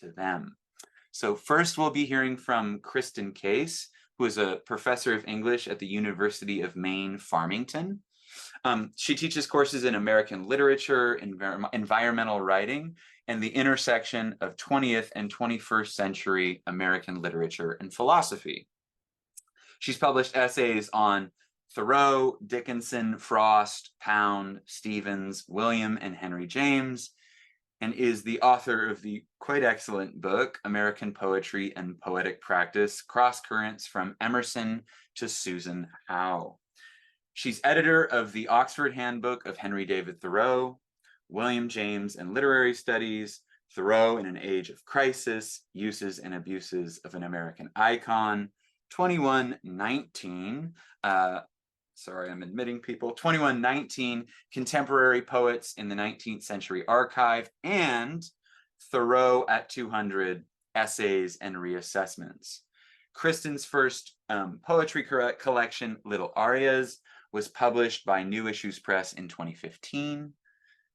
to them. So first we'll be hearing from Kristen Case, who is a professor of English at the University of Maine, Farmington. She teaches courses in American literature, environmental writing, and the intersection of 20th and 21st century American literature and philosophy. She's published essays on Thoreau, Dickinson, Frost, Pound, Stevens, William, and Henry James, and is the author of the quite excellent book, American Poetry and Poetic Practice, Cross Currents from Emerson to Susan Howe. She's editor of the Oxford Handbook of Henry David Thoreau, William James and Literary Studies, Thoreau in an Age of Crisis, Uses and Abuses of an American Icon, 2119, sorry, I'm admitting people, 2119 Contemporary Poets in the 19th Century Archive, and Thoreau at 200 Essays and Reassessments. Kristen's first poetry collection, Little Arias, was published by New Issues Press in 2015.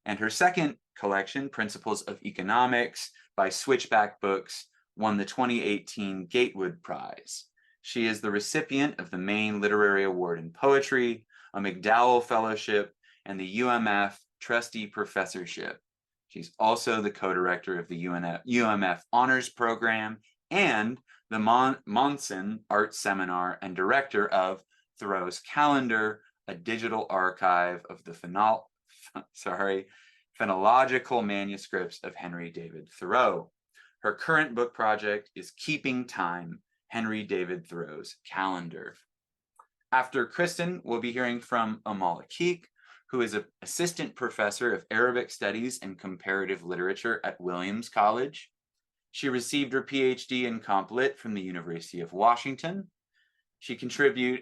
And her second collection, Principles of Economics by Switchback Books, won the 2018 Gatewood Prize. She is the recipient of the Maine Literary Award in Poetry, a McDowell Fellowship, and the UMF Trustee Professorship. She's also the co-director of the UMF Honors Program and the Monson Art Seminar and director of Thoreau's Calendar, a digital archive of the phonological manuscripts of Henry David Thoreau. Her current book project is Keeping Time, Henry David Thoreau's Calendar. After Kristen, we'll be hearing from Amal Eqeiq, who is an assistant professor of Arabic Studies and Comparative Literature at Williams College. She received her PhD in Comp Lit from the University of Washington. She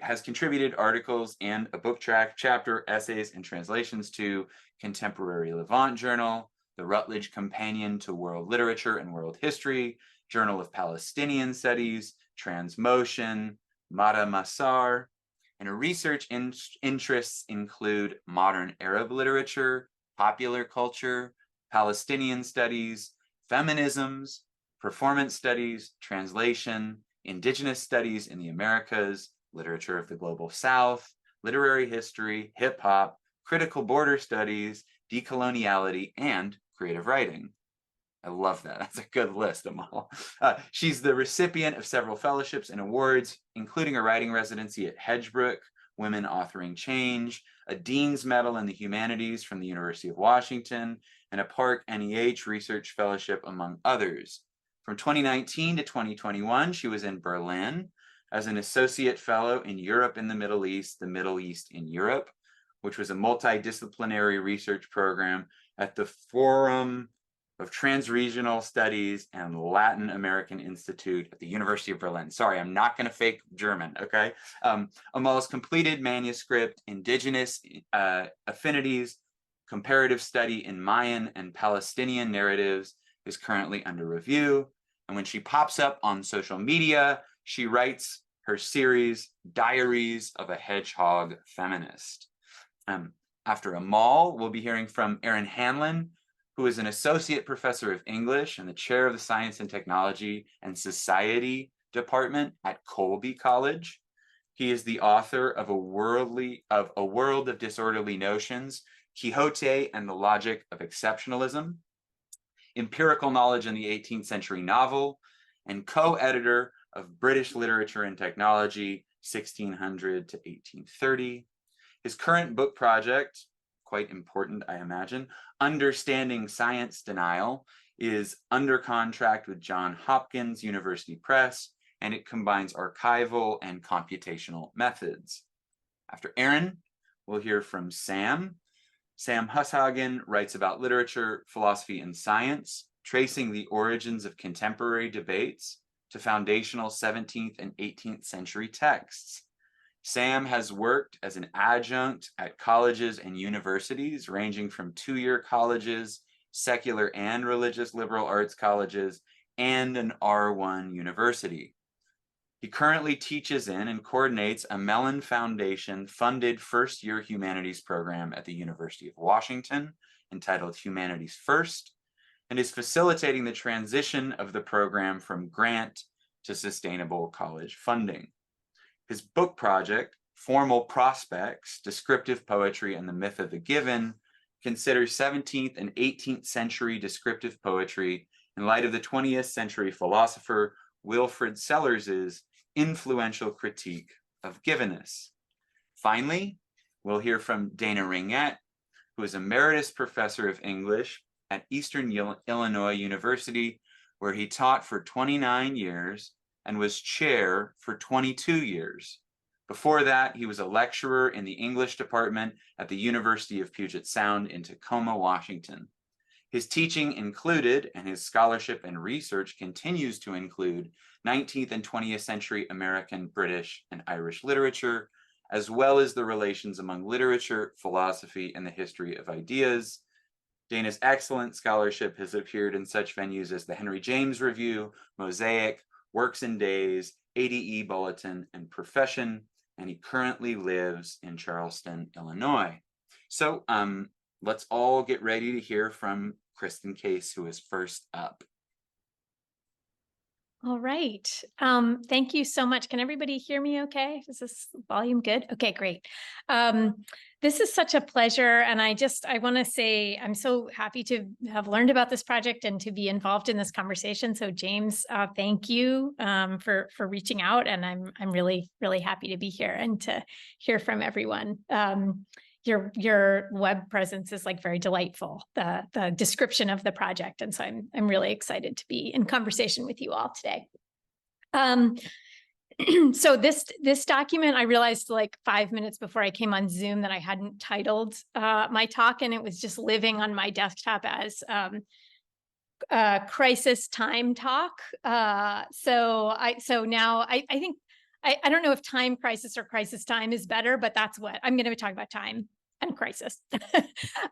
has contributed articles and a book chapter, essays, and translations to Contemporary Levant Journal, the Routledge Companion to World Literature and World History, Journal of Palestinian Studies, Transmotion, Mada Masar, and her research interests include modern Arab literature, popular culture, Palestinian studies, feminisms, performance studies, translation, Indigenous studies in the Americas, literature of the Global South, literary history, hip hop, critical border studies, decoloniality, and creative writing. I love that. That's a good list, Amal. She's the recipient of several fellowships and awards, including a writing residency at Hedgebrook, Women Authoring Change, a Dean's Medal in the Humanities from the University of Washington, and a Park NEH Research Fellowship, among others. From 2019 to 2021, she was in Berlin as an associate fellow in Europe and the Middle East in Europe, which was a multidisciplinary research program at the Forum of Transregional Studies and Latin American Institute at the University of Berlin. Sorry, I'm not going to fake German, okay? Amal's completed manuscript, Indigenous Affinities, Comparative Study in Mayan and Palestinian Narratives, is currently under review. And when she pops up on social media, she writes her series, Diaries of a Hedgehog Feminist. After Amal, we'll be hearing from Aaron Hanlon, who is an associate professor of English and the chair of the Science and Technology and Society Department at Colby College. He is the author of A World of Disorderly Notions, Quixote and the Logic of Exceptionalism, Empirical Knowledge in the 18th Century Novel, and co-editor of British Literature and Technology, 1600 to 1830. His current book project, quite important, I imagine, Understanding Science Denial, is under contract with Johns Hopkins University Press, and it combines archival and computational methods. After Aaron, we'll hear from Sam. Sam Hushagen writes about literature, philosophy, and science, tracing the origins of contemporary debates to foundational 17th and 18th century texts. Sam has worked as an adjunct at colleges and universities, ranging from two-year colleges, secular and religious liberal arts colleges, and an R1 university. He currently teaches in and coordinates a Mellon Foundation-funded first-year humanities program at the University of Washington, entitled Humanities First, and is facilitating the transition of the program from grant to sustainable college funding. His book project, Formal Prospects, Descriptive Poetry and the Myth of the Given, considers 17th and 18th century descriptive poetry in light of the 20th century philosopher Wilfrid Sellers's influential critique of givenness. Finally, we'll hear from Dana Ringuette, who is Emeritus Professor of English at Eastern Illinois University, where he taught for 29 years and was chair for 22 years. Before that, he was a lecturer in the English department at the University of Puget Sound in Tacoma, Washington. His teaching included, and his scholarship and research continues to include, 19th and 20th century American, British, and Irish literature, as well as the relations among literature, philosophy, and the history of ideas. Dana's excellent scholarship has appeared in such venues as the Henry James Review, Mosaic, Works and Days, ADE Bulletin, and Profession, and he currently lives in Charleston, Illinois. So let's all get ready to hear from Kristen Case, who is first up. All right. Thank you so much. Can everybody hear me okay? Is this volume good? Okay, great. This is such a pleasure. And I want to say I'm so happy to have learned about this project and to be involved in this conversation. So James, thank you for reaching out. And I'm really, really happy to be here and to hear from everyone. Your web presence is like very delightful, the description of the project. And so I'm really excited to be in conversation with you all today. So this document, I realized like 5 minutes before I came on Zoom that I hadn't titled my talk, and it was just living on my desktop as crisis time talk. So now I think I don't know if time crisis or crisis time is better, but that's what I'm going to be talking about, time and crisis.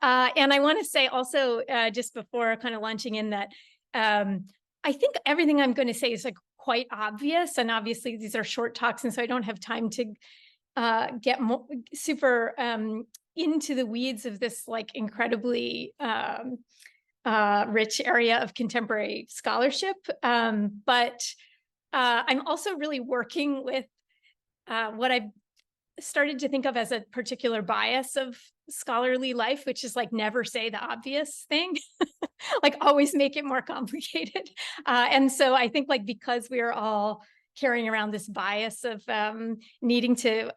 And I want to say also, just before kind of launching in, that I think everything I'm going to say is like quite obvious. And obviously these are short talks, and so I don't have time to get super into the weeds of this like incredibly rich area of contemporary scholarship. But I'm also really working with what I've started to think of as a particular bias of scholarly life, which is like never say the obvious thing, like always make it more complicated. And so I think like because we are all carrying around this bias of needing to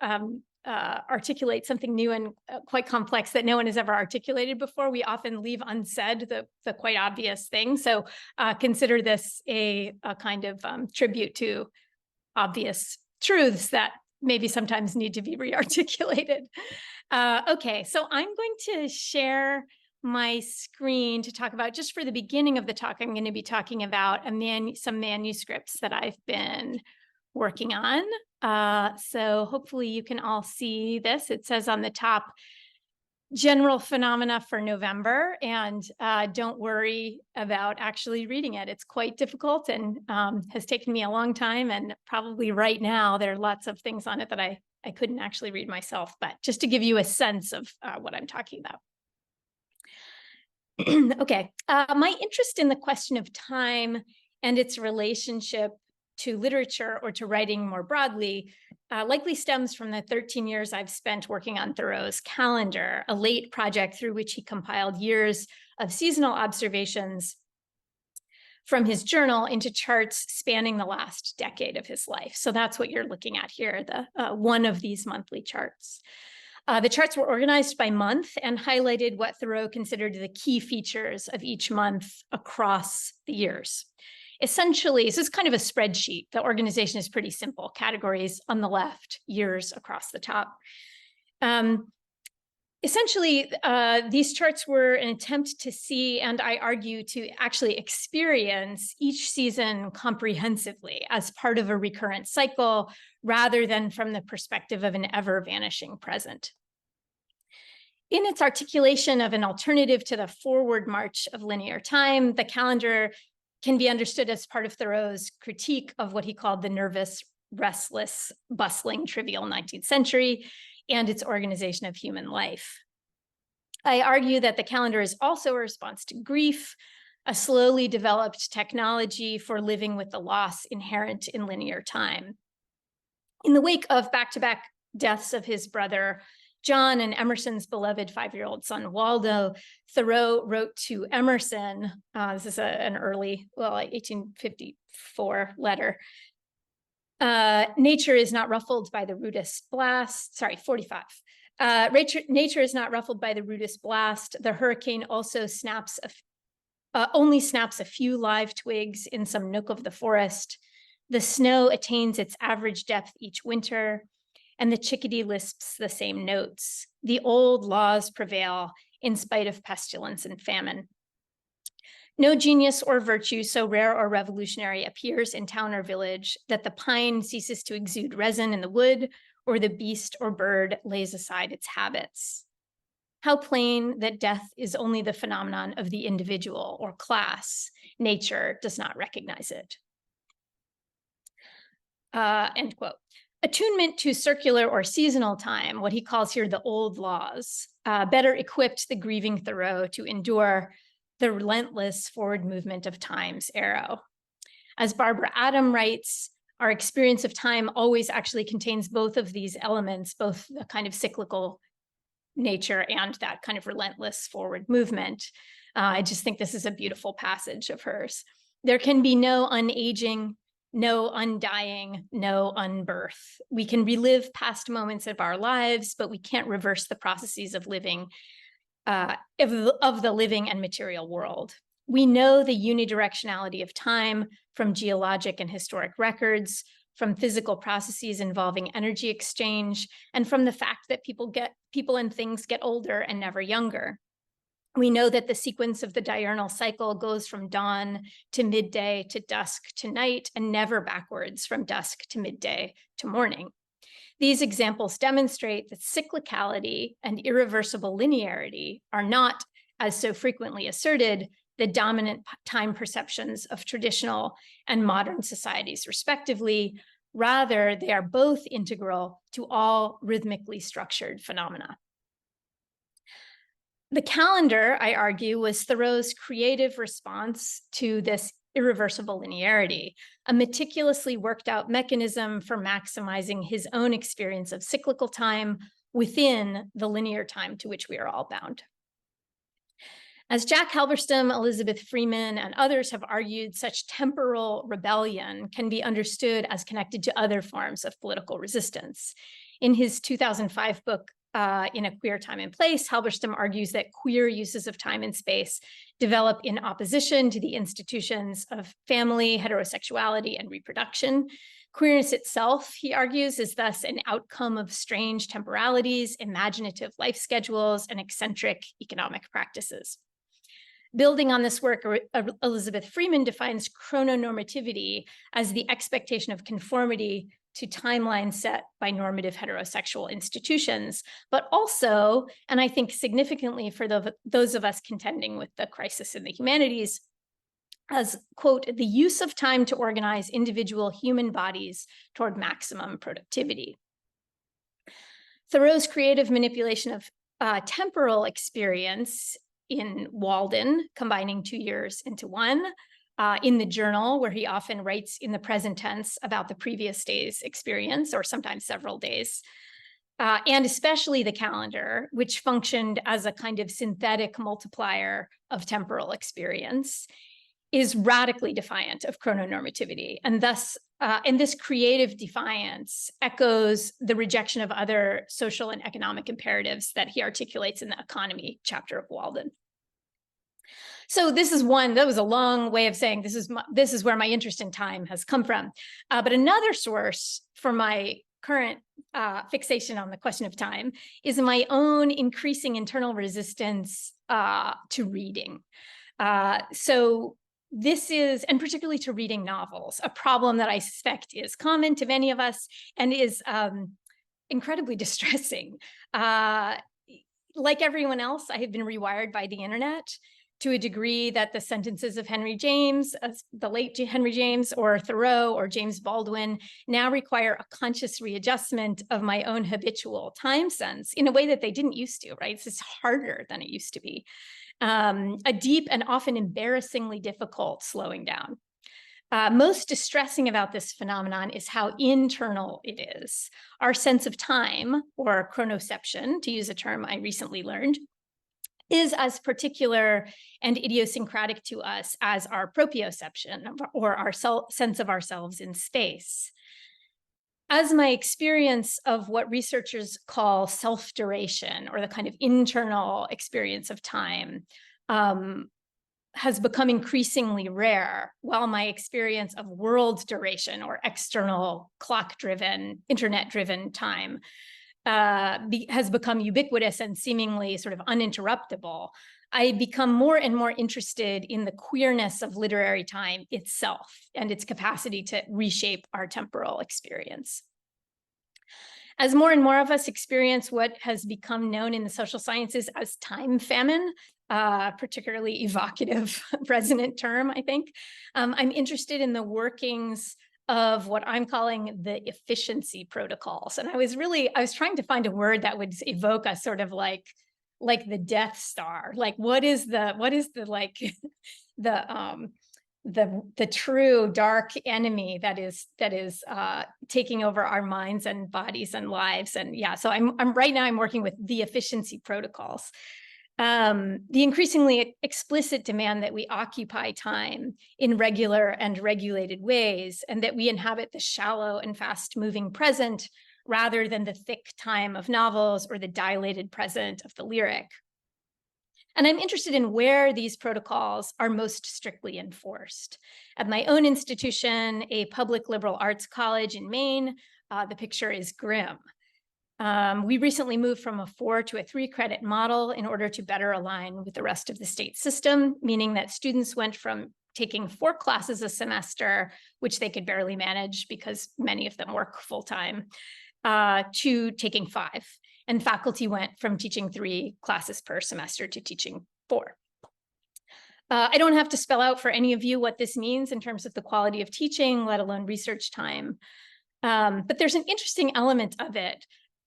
articulate something new and quite complex that no one has ever articulated before, we often leave unsaid the quite obvious thing. So consider this a kind of tribute to obvious truths that maybe sometimes need to be re-articulated. Okay, so I'm going to share my screen to talk about, just for the beginning of the talk, I'm going to be talking about some manuscripts that I've been working on. So hopefully you can all see this. It says on the top, general phenomena for November, and don't worry about actually reading it. It's quite difficult and has taken me a long time, and probably right now there are lots of things on it that I couldn't actually read myself, but just to give you a sense of what I'm talking about. Okay, my interest in the question of time and its relationship to literature or to writing more broadly likely stems from the 13 years I've spent working on Thoreau's calendar, a late project through which he compiled years of seasonal observations from his journal into charts spanning the last decade of his life. So that's what you're looking at here, the one of these monthly charts. The charts were organized by month and highlighted what Thoreau considered the key features of each month across the years. Essentially, this is kind of a spreadsheet. The organization is pretty simple. Categories on the left, years across the top. Essentially, these charts were an attempt to see, and I argue to actually experience, each season comprehensively as part of a recurrent cycle, rather than from the perspective of an ever-vanishing present. In its articulation of an alternative to the forward march of linear time, the calendar can be understood as part of Thoreau's critique of what he called the nervous, restless, bustling, trivial 19th century and its organization of human life. I argue that the calendar is also a response to grief, a slowly developed technology for living with the loss inherent in linear time. In the wake of back-to-back deaths of his brother John and Emerson's beloved 5-year-old son Waldo, Thoreau wrote to Emerson, this is an early, like 1854 letter, nature is not ruffled by the rudest blast, 45. Nature is not ruffled by the rudest blast. The hurricane also only snaps a few live twigs in some nook of the forest. The snow attains its average depth each winter, and the chickadee lisps the same notes. The old laws prevail in spite of pestilence and famine. No genius or virtue so rare or revolutionary appears in town or village that the pine ceases to exude resin in the wood, or the beast or bird lays aside its habits. How plain that death is only the phenomenon of the individual or class. Nature does not recognize it. End quote. Attunement to circular or seasonal time, what he calls here the old laws, better equipped the grieving Thoreau to endure the relentless forward movement of time's arrow. As Barbara Adam writes, our experience of time always actually contains both of these elements, both the kind of cyclical nature and that kind of relentless forward movement. I just think this is a beautiful passage of hers. There can be no unaging, no undying, no unbirth. We can relive past moments of our lives, but we can't reverse the processes of living, of the living and material world. We know the unidirectionality of time from geologic and historic records, from physical processes involving energy exchange, and from the fact that people and things get older and never younger. We know that the sequence of the diurnal cycle goes from dawn to midday to dusk to night, and never backwards from dusk to midday to morning. These examples demonstrate that cyclicality and irreversible linearity are not, as so frequently asserted, the dominant time perceptions of traditional and modern societies, respectively. Rather, they are both integral to all rhythmically structured phenomena. The calendar, I argue, was Thoreau's creative response to this irreversible linearity, a meticulously worked out mechanism for maximizing his own experience of cyclical time within the linear time to which we are all bound. As Jack Halberstam, Elizabeth Freeman, and others have argued, such temporal rebellion can be understood as connected to other forms of political resistance. In his 2005 book, In a Queer Time and Place, Halberstam argues that queer uses of time and space develop in opposition to the institutions of family, heterosexuality, and reproduction. Queerness itself, he argues, is thus an outcome of strange temporalities, imaginative life schedules, and eccentric economic practices. Building on this work, Elizabeth Freeman defines chrononormativity as the expectation of conformity to timelines set by normative heterosexual institutions, but also, and I think significantly for those of us contending with the crisis in the humanities, as, quote, the use of time to organize individual human bodies toward maximum productivity. Thoreau's creative manipulation of temporal experience in Walden, combining 2 years into one, in the journal, where he often writes in the present tense about the previous day's experience, or sometimes several days, and especially the calendar, which functioned as a kind of synthetic multiplier of temporal experience, is radically defiant of chrononormativity. And thus, and this creative defiance echoes the rejection of other social and economic imperatives that he articulates in the economy chapter of Walden. So this is one, that was a long way of saying this is where my interest in time has come from. But another source for my current fixation on the question of time is my own increasing internal resistance to reading. So this is, and particularly to reading novels, a problem that I suspect is common to many of us and is incredibly distressing. Like everyone else, I have been rewired by the internet to a degree that the sentences of Henry James, the late Henry James, or Thoreau, or James Baldwin now require a conscious readjustment of my own habitual time sense in a way that they didn't used to, right? It's just harder than it used to be. A deep and often embarrassingly difficult slowing down. Most distressing about this phenomenon is how internal it is. Our sense of time, or chronoception, to use a term I recently learned, is as particular and idiosyncratic to us as our proprioception, or our sense of ourselves in space. As my experience of what researchers call self-duration, or the kind of internal experience of time, has become increasingly rare, while my experience of world duration, or external clock-driven, internet-driven time, has become ubiquitous and seemingly sort of uninterruptible, I become more and more interested in the queerness of literary time itself and its capacity to reshape our temporal experience. As more and more of us experience what has become known in the social sciences as time famine, particularly evocative resonant term, I think, I'm interested in the workings of what I'm calling the efficiency protocols. And I was trying to find a word that would evoke a sort of like the Death Star. Like, what is the like the true dark enemy that is taking over our minds and bodies and lives? And yeah, so I'm right now I'm working with the efficiency protocols. The increasingly explicit demand that we occupy time in regular and regulated ways, and that we inhabit the shallow and fast-moving present rather than the thick time of novels or the dilated present of the lyric. And I'm interested in where these protocols are most strictly enforced. At my own institution, a public liberal arts college in Maine, the picture is grim. We recently moved from a 4 to a 3 credit model in order to better align with the rest of the state system, meaning that students went from taking 4 classes a semester, which they could barely manage because many of them work full-time, to taking 5. And faculty went from teaching 3 classes per semester to teaching 4. I don't have to spell out for any of you what this means in terms of the quality of teaching, let alone research time. But there's an interesting element of it,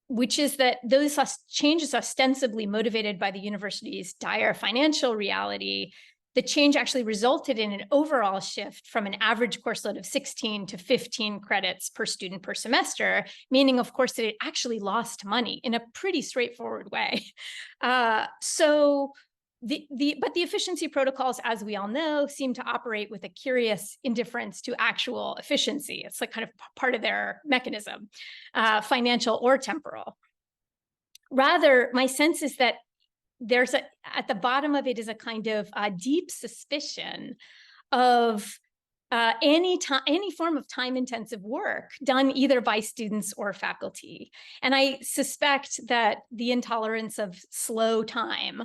which is that those changes ostensibly motivated by the university's dire financial reality, the change actually resulted in an overall shift from an average course load of 16 to 15 credits per student per semester, meaning, of course, that it actually lost money in a pretty straightforward way. But the efficiency protocols, as we all know, seem to operate with a curious indifference to actual efficiency. It's like kind of part of their mechanism, financial or temporal. Rather, my sense is that at the bottom of it is a kind of deep suspicion of any form of time-intensive work done either by students or faculty. And I suspect that the intolerance of slow time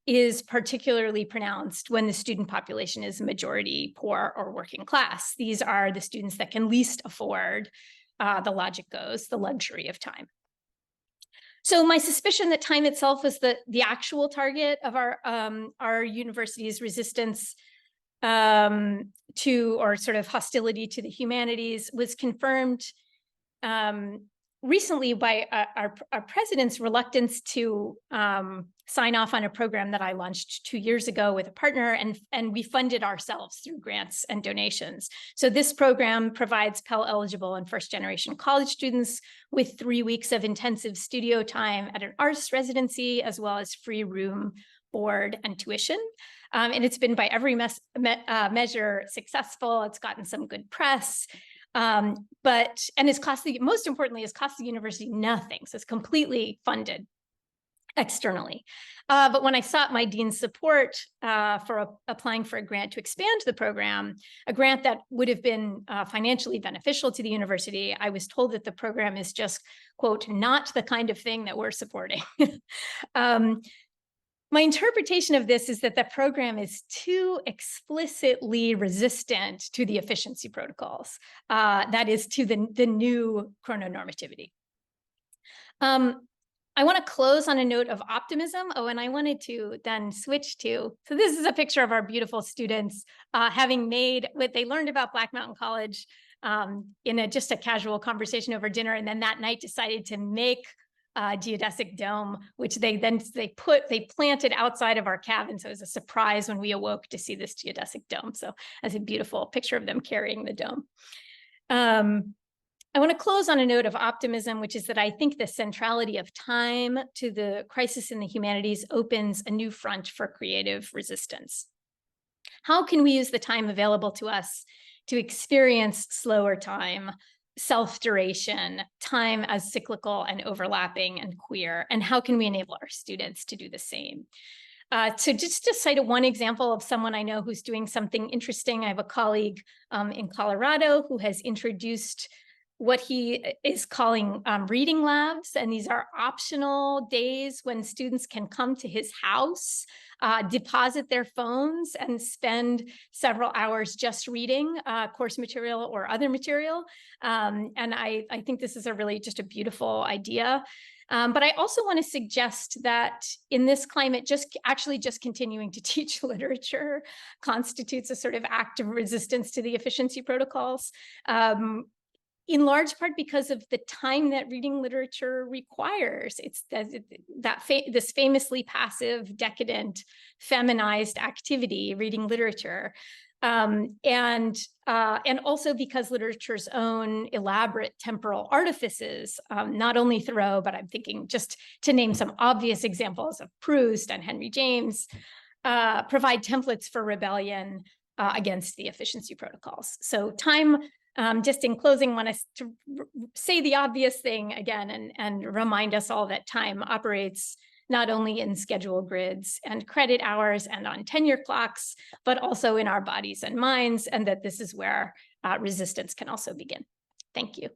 is particularly pronounced when the student population is majority poor or working class. These are the students that can least afford, the logic goes, the luxury of time. So my suspicion that time itself is the actual target of our university's resistance to, or sort of hostility to the humanities, was confirmed recently by our president's reluctance to sign off on a program that I launched 2 years ago with a partner, and we funded ourselves through grants and donations. So this program provides Pell-eligible and first-generation college students with 3 weeks of intensive studio time at an artist residency, as well as free room, board, and tuition. And it's been by every measure successful. It's gotten some good press. And it's most importantly, it's cost the university nothing. So it's completely funded externally. But when I sought my dean's support for applying for a grant to expand the program, a grant that would have been financially beneficial to the university, I was told that the program is just, quote, not the kind of thing that we're supporting. My interpretation of this is that the program is too explicitly resistant to the efficiency protocols, that is, to the new chrononormativity. I want to close on a note of optimism. Oh, and I wanted to then switch to, so this is a picture of our beautiful students having made what they learned about Black Mountain College in just a casual conversation over dinner. And then that night decided to make a geodesic dome, which they planted outside of our cabin. So it was a surprise when we awoke to see this geodesic dome. So that's a beautiful picture of them carrying the dome. I want to close on a note of optimism, which is that I think the centrality of time to the crisis in the humanities opens a new front for creative resistance. How can we use the time available to us to experience slower time, self-duration, time as cyclical and overlapping and queer? And how can we enable our students to do the same? So just to cite one example of someone I know who's doing something interesting, I have a colleague in Colorado who has introduced what he is calling reading labs. And these are optional days when students can come to his house, deposit their phones and spend several hours just reading course material or other material. And I think this is just a beautiful idea. But I also want to suggest that in this climate, just continuing to teach literature constitutes a sort of act of resistance to the efficiency protocols. In large part because of the time that reading literature requires. It's this famously passive, decadent, feminized activity, reading literature. And also because literature's own elaborate temporal artifices, not only Thoreau, but I'm thinking just to name some obvious examples of Proust and Henry James, provide templates for rebellion against the efficiency protocols. So time, just in closing, want to say the obvious thing again and remind us all that time operates not only in schedule grids and credit hours and on tenure clocks, but also in our bodies and minds, and that this is where resistance can also begin. Thank you.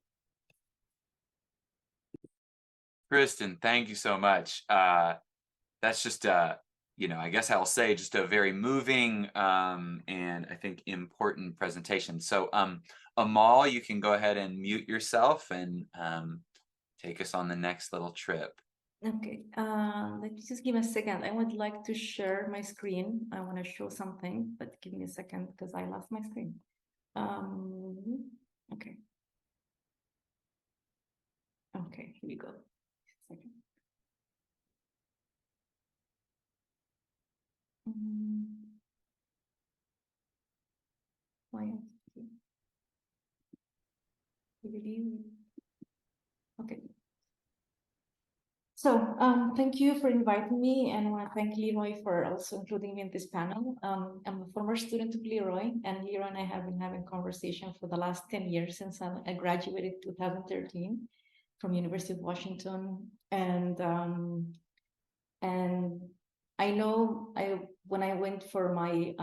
Kristen, thank you so much. That's just I guess I'll say just a very moving and I think important presentation. So Amal, you can go ahead and mute yourself and take us on the next little trip. Okay, let me just give me a second. I would like to share my screen. I want to show something, but give me a second because I lost my screen. Okay. Okay, here we go. Second. Why? Okay. So thank you for inviting me, and I want to thank Leroy for also including me in this panel. I'm a former student of Leroy, and Leroy and I have been having conversation for the last 10 years since I graduated 2013 from University of Washington. And I know when I went for my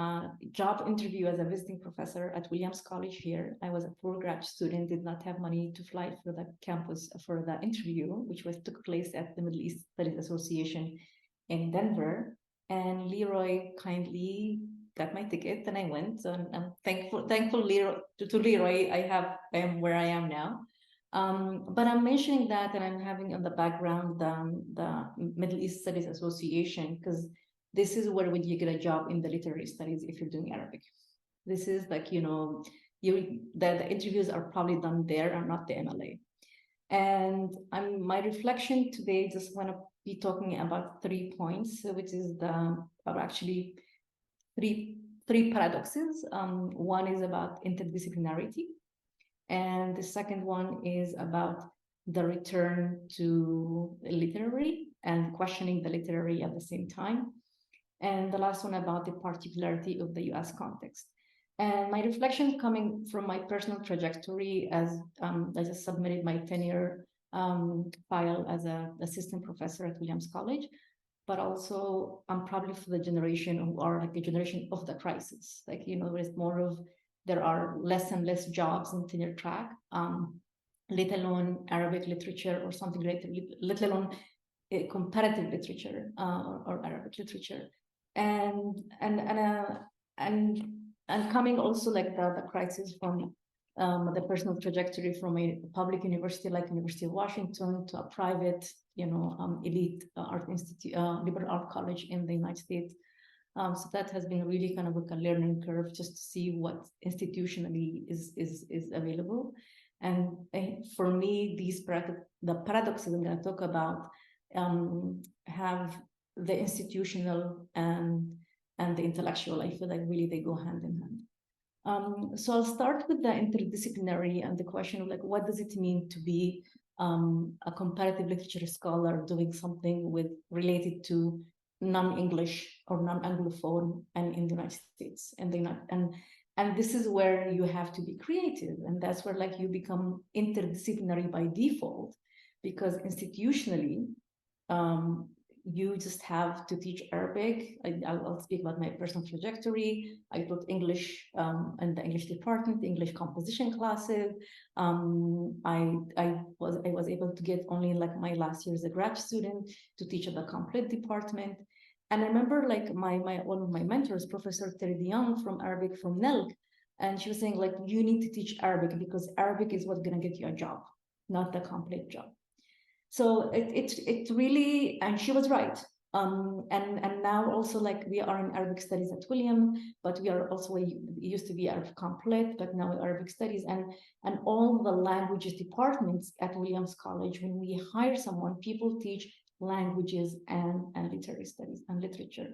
job interview as a visiting professor at Williams College here, I was a poor grad student, did not have money to fly for the campus for the interview, which took place at the Middle East Studies Association in Denver. And Leroy kindly got my ticket, and I went. So I'm thankful Leroy, to Leroy. I am where I am now. But I'm mentioning that, and I'm having on the background the Middle East Studies Association, because this is where you get a job in the literary studies if you're doing Arabic. This is like, the interviews are probably done there and not the MLA. And my reflection today, just want to be talking about 3 points, which is actually three paradoxes. One is about interdisciplinarity. And the second one is about the return to literary and questioning the literary at the same time. And the last one about the particularity of the US context. And my reflection coming from my personal trajectory as I just submitted my tenure file as an assistant professor at Williams College, but also I'm probably for the generation who are like a generation of the crisis. Like, there's more of, there are less and less jobs in tenure track, let alone Arabic literature or something related, let alone comparative literature or Arabic literature, and coming also like the crisis from the personal trajectory from a public university like University of Washington to a private elite art institute, liberal art college in the United States. So that has been really kind of like a learning curve just to see what institutionally is available. And for me, the paradoxes I'm going to talk about have the institutional and the intellectual. I feel like really they go hand in hand. So I'll start with the interdisciplinary and the question of like, what does it mean to be a comparative literature scholar doing something related to non-English or non-Anglophone and in the United States and this is where you have to be creative, and that's where like you become interdisciplinary by default, because institutionally you just have to teach Arabic. I'll speak about my personal trajectory. I taught English in the English department, English composition classes. I was able to get only like my last year as a grad student to teach at the complete department. And I remember like one of my mentors, Professor Terry DeYoung from Arabic from NELC, and she was saying like, you need to teach Arabic because Arabic is what's going to get you a job, not the complete job. So it really, and she was right. And now also like we are in Arabic studies at William, but we are also, it used to be Arabic complete, but now Arabic studies, and all the languages departments at Williams College, when we hire someone, people teach languages and literary studies and literature.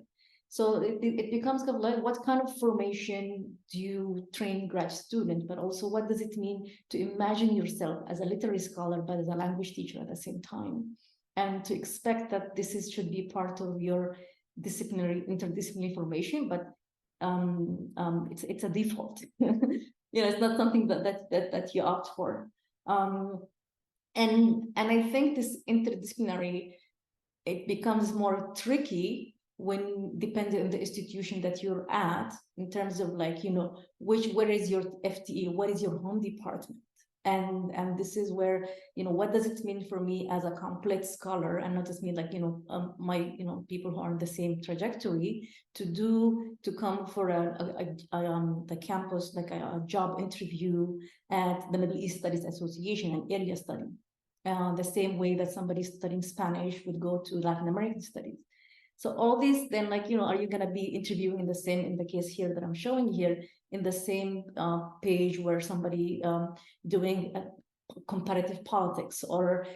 So it becomes kind of like, what kind of formation do you train grad student, but also what does it mean to imagine yourself as a literary scholar, but as a language teacher at the same time, and to expect that this should be part of your interdisciplinary formation, but it's a default. It's not something that you opt for. And I think this interdisciplinary, it becomes more tricky when depending on the institution that you're at, in terms of like, where is your FTE, what is your home department? And this is where, what does it mean for me as a complete scholar, and not just mean like, my, people who are on the same trajectory to come for the campus, like a job interview at the Middle East Studies Association, an area study. The same way that somebody studying Spanish would go to Latin American studies. So all these then, like, are you going to be interviewing in the case here that I'm showing here, in the same page where somebody doing comparative politics or,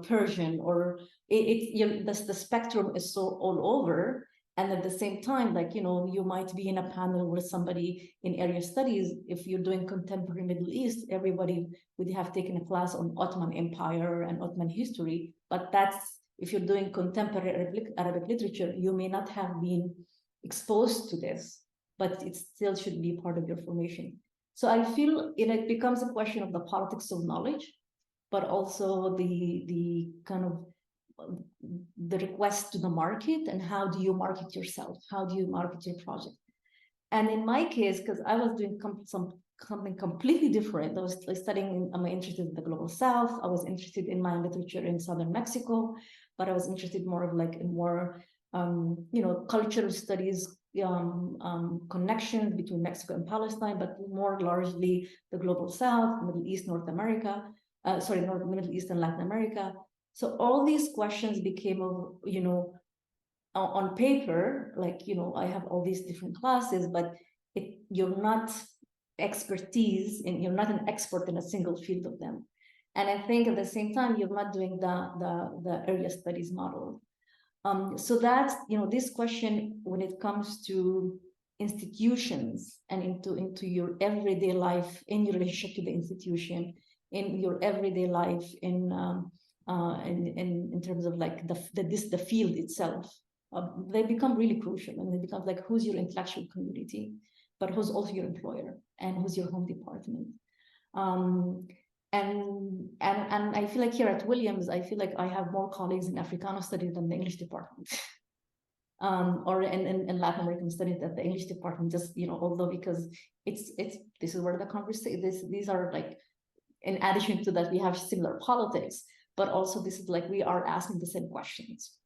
Persian, or the spectrum is so all over. And at the same time, like, you might be in a panel with somebody in area studies. If you're doing contemporary Middle East, everybody would have taken a class on Ottoman Empire and Ottoman history, but if you're doing contemporary Arabic literature, you may not have been exposed to this, but it still should be part of your formation. So I feel it becomes a question of the politics of knowledge, but also the kind of the request to the market, and how do you market yourself? How do you market your project? And in my case, because I was doing something completely different, I was studying, am I interested in the Global South? I was interested in my literature in Southern Mexico, but I was interested more of like in more, cultural studies, connections between Mexico and Palestine, but more largely the Global South, Middle East, North America, Middle East and Latin America. So all these questions became, on paper, like, I have all these different classes, but you're not expertise, and you're not an expert in a single field of them. And I think at the same time, you're not doing the area studies model. So that's, this question, when it comes to institutions and into your everyday life, in your relationship to the institution, in your everyday life, in terms of like the field itself, they become really crucial, and it becomes like, who's your intellectual community, but who's also your employer, and who's your home department. And I feel like here at Williams, I feel like I have more colleagues in Africano studies than the English department, or in Latin American studies than the English department. Just although because this is where the conversation, these are like, in addition to that, we have similar politics, but also this is like we are asking the same questions.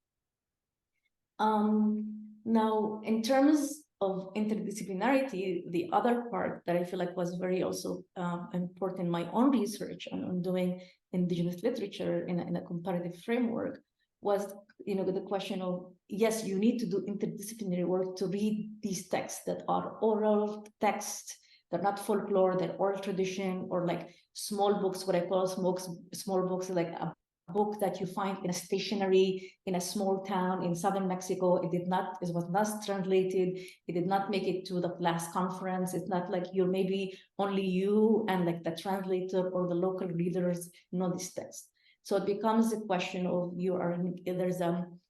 Now, in terms of interdisciplinarity, the other part that I feel like was very also important in my own research on doing indigenous literature in a comparative framework was, the question of, yes, you need to do interdisciplinary work to read these texts that are oral texts. They're not folklore, they're oral tradition, or like small books, what I call small books, like a book that you find in a stationery in a small town in southern Mexico. It was not translated. It did not make it to the last conference. It's not like maybe only you and like the translator or the local readers know this text. So it becomes a question of there's an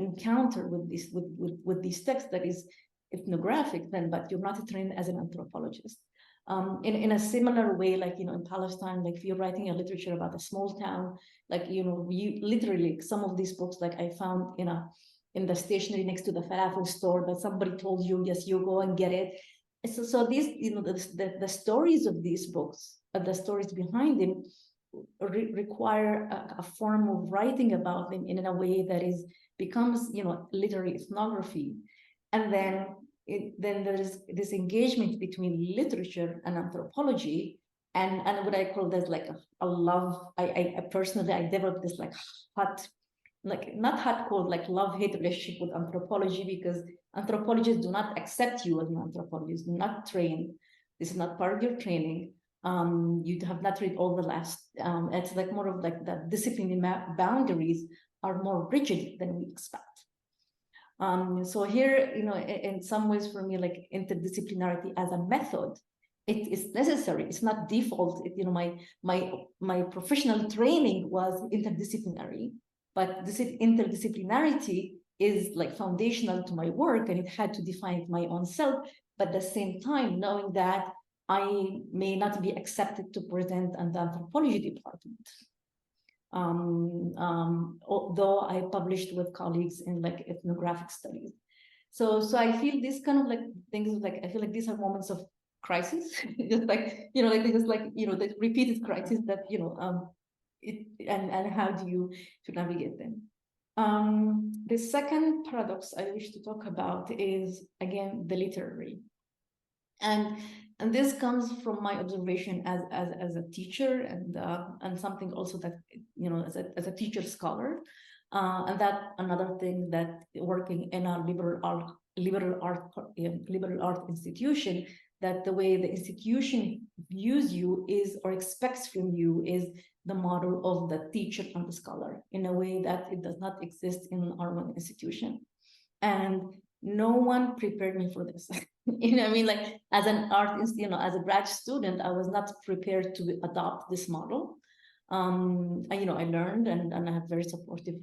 encounter with these texts that is ethnographic then, but you're not trained as an anthropologist. In a similar way, like, in Palestine, like if you're writing a literature about a small town, like, you literally, some of these books, like I found in the stationery next to the falafel store that somebody told you, yes, you go and get it. So these, the stories of these books, the stories behind them require a form of writing about them in a way that becomes, literary ethnography. And then there's this engagement between literature and anthropology, and what I call this like a love. I personally, I developed this like hot, like not hot cold, like love-hate relationship with anthropology, because anthropologists do not accept you as an anthropologist. You're not trained. This is not part of your training. You have not read all the last. It's like more of like the disciplinary boundaries are more rigid than we expect. So here, in some ways for me, like interdisciplinarity as a method, it is necessary. It's not default. My professional training was interdisciplinary, but this interdisciplinarity is like foundational to my work, and it had to define my own self. But at the same time, knowing that I may not be accepted to present in the anthropology department. Although I published with colleagues in like ethnographic studies. So I feel this kind of like things, like I feel like these are moments of crisis, just like, the repeated crisis that, and how do you to navigate them. The second paradox I wish to talk about is, again, the literary. And this comes from my observation as a teacher, and something also that, as a teacher scholar, and that another thing that working in a liberal art institution, that the way the institution views you is, or expects from you, is the model of the teacher and the scholar in a way that it does not exist in our own institution. And no one prepared me for this. I mean, like as an artist, as a grad student, I was not prepared to adopt this model. I learned, and I have very supportive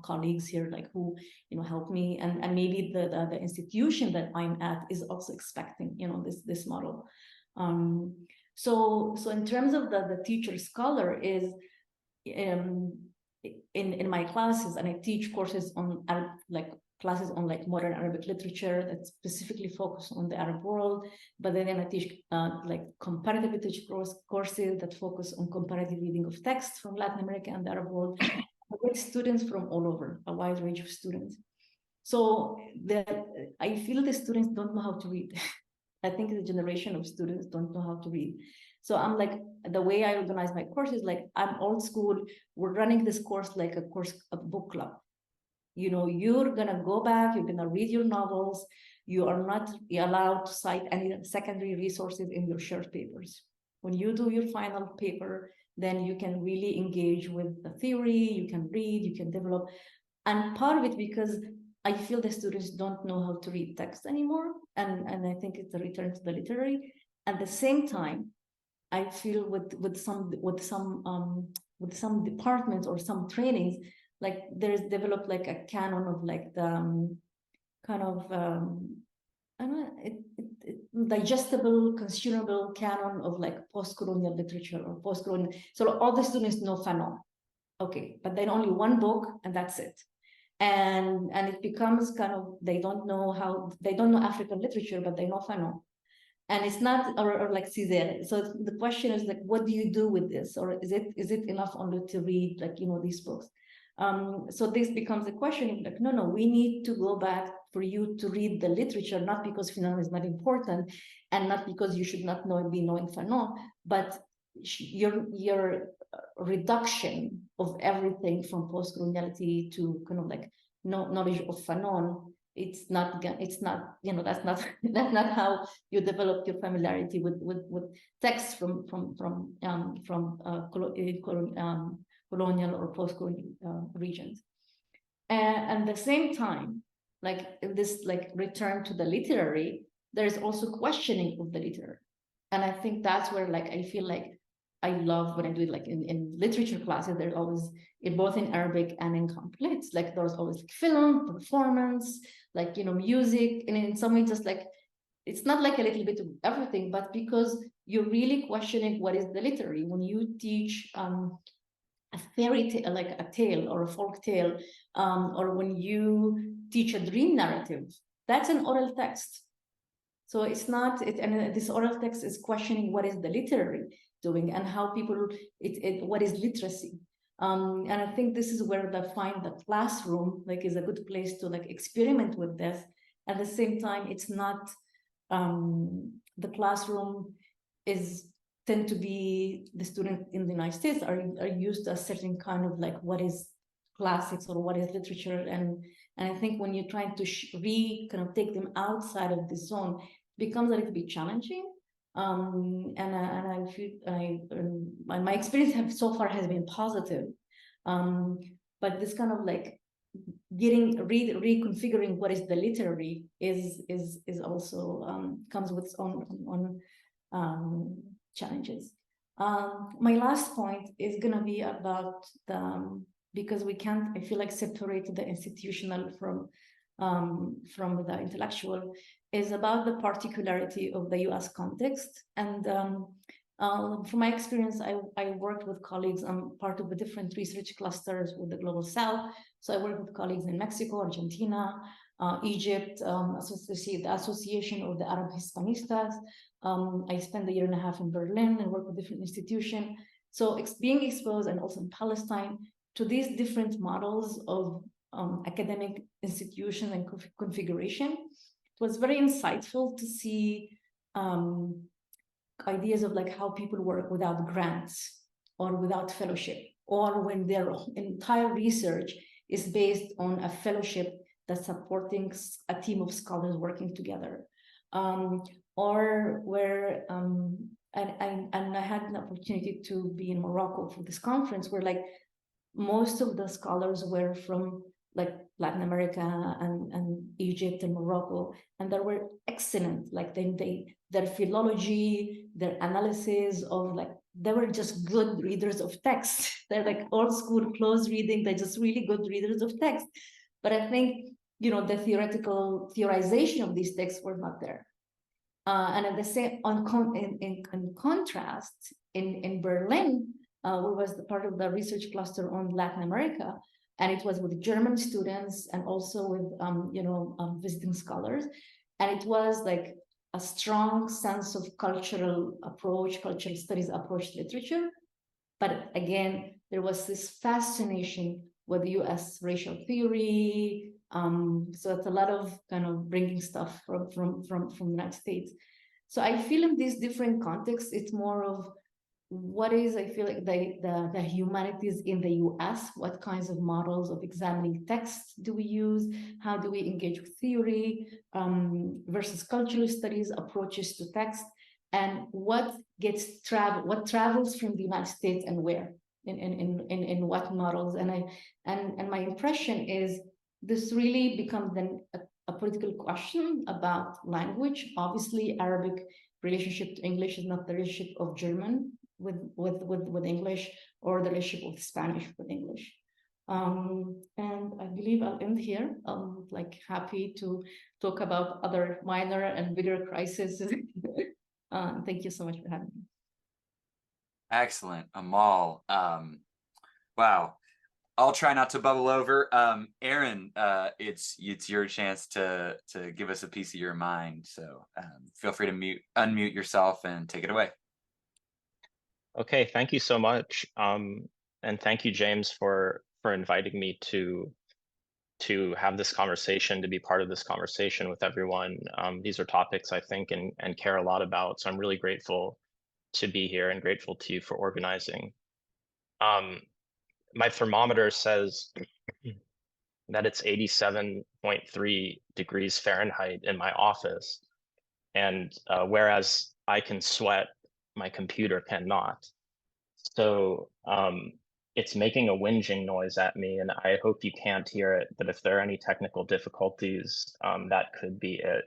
colleagues here, like who, help me, and maybe the institution that I'm at is also expecting, this model. So in terms of the teacher scholar is, in my classes, and I teach courses on classes on like modern Arabic literature that specifically focus on the Arab world, but then I teach like comparative literature courses that focus on comparative reading of texts from Latin America and the Arab world, with students from all over, a wide range of students. So I feel the students don't know how to read. I think the generation of students don't know how to read. So I'm like, the way I organize my courses, like I'm old school. We're running this course like a book club. You're gonna go back, you're gonna read your novels. You are not allowed to cite any secondary resources in your shared papers. When you do your final paper, then you can really engage with the theory, you can read, you can develop. And part of it, because I feel the students don't know how to read text anymore, and I think it's a return to the literary. At the same time, I feel with some departments or some trainings, like there's developed like a canon of like the kind of I don't know, digestible, consumable canon of like post-colonial literature or post-colonial. So all the students know Fanon, okay, but then only one book and that's it. And it becomes kind of, they don't know African literature, but they know Fanon. And it's not, or like Césaire. So the question is like, what do you do with this? Or is it enough only to read like, these books? So this becomes a question of like, no, we need to go back for you to read the literature, not because Fanon is not important and not because you should not be knowing Fanon, but your reduction of everything from post-coloniality to kind of like knowledge of Fanon. It's not, that's not that's not how you develop your familiarity with texts from colonial or post-colonial regions. And at the same time, like this like return to the literary, there is also questioning of the literary. And I think that's where like I feel like I love when I do it like in literature classes, there's always both in Arabic and in complex, like there's always like film, performance, like music, and in some way just like it's not like a little bit of everything, but because you're really questioning what is the literary. When you teach a fairy tale, like a tale or a folk tale, or when you teach a dream narrative, that's an oral text. So it's not, and this oral text is questioning what is the literary doing and how people, what is literacy. And I think this is where they find the classroom like is a good place to like experiment with this. At the same time, it's not, the classroom tend to be, the students in the United States are used to a certain kind of like what is classics or what is literature, and I think when you're trying to kind of take them outside of the zone, it becomes a little bit challenging. And I feel my experience so far has been positive, but this kind of like reconfiguring what is the literary is also comes with its own challenges. My last point is going to be about because we can't, I feel like, separate the institutional from the intellectual, is about the particularity of the US context. And from my experience, I worked with colleagues. I'm part of the different research clusters with the Global South. So I work with colleagues in Mexico, Argentina, Egypt, the Association of the Arab Hispanistas. I spent a year and a half in Berlin and worked with different institutions. So being exposed, and also in Palestine, to these different models of academic institution and configuration, it was very insightful to see ideas of like how people work without grants or without fellowship, or when their entire research is based on a fellowship that's supporting a team of scholars working together. Or where, and I had an opportunity to be in Morocco for this conference, where like most of the scholars were from like Latin America and Egypt and Morocco, and they were excellent. Like their philology, their analysis of like, they were just good readers of text. They're like old school close reading. They're just really good readers of text. But I think, the theoretical theorization of these texts were not there. And at the same, in contrast, in Berlin, we was the part of the research cluster on Latin America, and it was with German students and also with visiting scholars, and it was like a strong sense of cultural studies approach to literature. But again, there was this fascination with the U.S. racial theory. So it's a lot of kind of bringing stuff from the United States. So I feel in these different contexts, it's more of what is, I feel like the humanities in the US, what kinds of models of examining texts do we use? How do we engage with theory versus cultural studies approaches to text? And what travels from the United States and where? In what models? And my impression is this really becomes then a political question about language. Obviously, Arabic relationship to English is not the relationship of German with English, or the relationship with Spanish with English. And I believe I'll end here. I'm like happy to talk about other minor and bigger crises. Thank you so much for having me. Excellent, Amal. Wow. I'll try not to bubble over. Aaron, it's your chance to give us a piece of your mind. So feel free to unmute yourself and take it away. Okay, thank you so much. And thank you, James, for inviting me to have this conversation, to be part of this conversation with everyone. These are topics I think and care a lot about. So I'm really grateful to be here and grateful to you for organizing. My thermometer says that it's 87.3 degrees Fahrenheit in my office. And whereas I can sweat, my computer cannot. So it's making a whinging noise at me, and I hope you can't hear it, but if there are any technical difficulties, that could be it.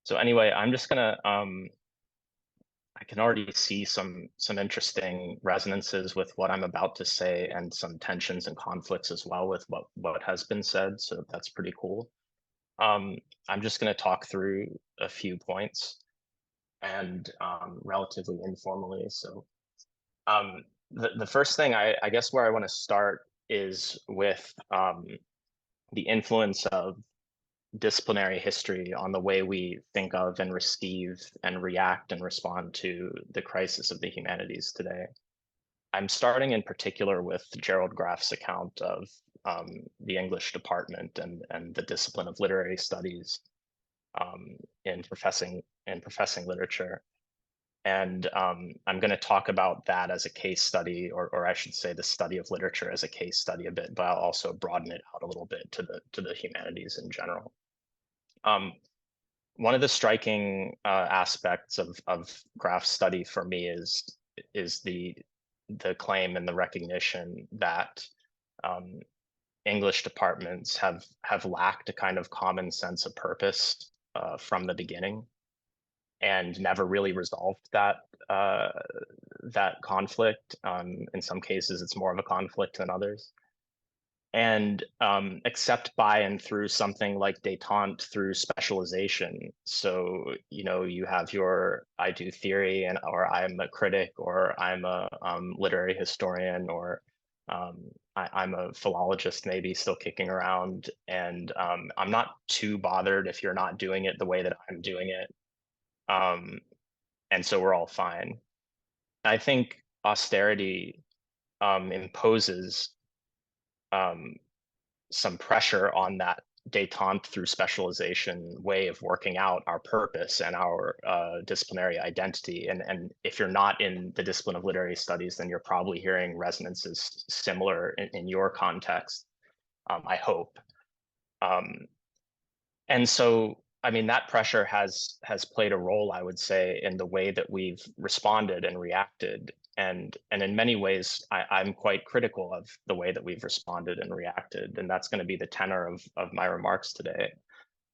So anyway, I'm just gonna, I can already see some interesting resonances with what I'm about to say, and some tensions and conflicts as well with what has been said, so that's pretty cool. I'm just gonna talk through a few points, and relatively informally. So the first thing I guess where I want to start is with the influence of disciplinary history on the way we think of and receive and react and respond to the crisis of the humanities today. I'm starting in particular with Gerald Graff's account of the English department and the discipline of literary studies in professing literature. And I'm going to talk about that as a case study, or I should say the study of literature as a case study a bit, but I'll also broaden it out a little bit to the humanities in general. One of the striking aspects of Graff's study for me is the claim and the recognition that English departments have lacked a kind of common sense of purpose from the beginning, and never really resolved that conflict. In some cases, it's more of a conflict than others. And except by and through something like détente through specialization. So, you know, you have your I do theory, or I'm a critic, or I'm a literary historian, or I'm a philologist, maybe still kicking around. And I'm not too bothered if you're not doing it the way that I'm doing it. And so we're all fine. I think austerity imposes some pressure on that détente through specialization way of working out our purpose and our disciplinary identity. And if you're not in the discipline of literary studies, then you're probably hearing resonances similar in your context, I hope. And so, I mean, that pressure has played a role, I would say, in the way that we've responded and reacted. And in many ways, I'm quite critical of the way that we've responded and reacted. And that's going to be the tenor of my remarks today.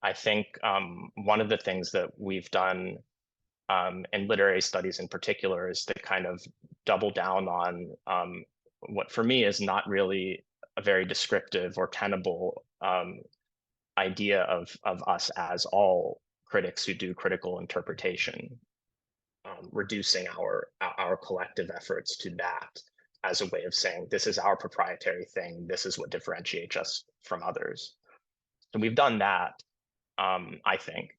I think one of the things that we've done in literary studies in particular is to kind of double down on what for me is not really a very descriptive or tenable idea of us as all critics who do critical interpretation, reducing our collective efforts to that as a way of saying, this is our proprietary thing, this is what differentiates us from others. So we've done that, I think.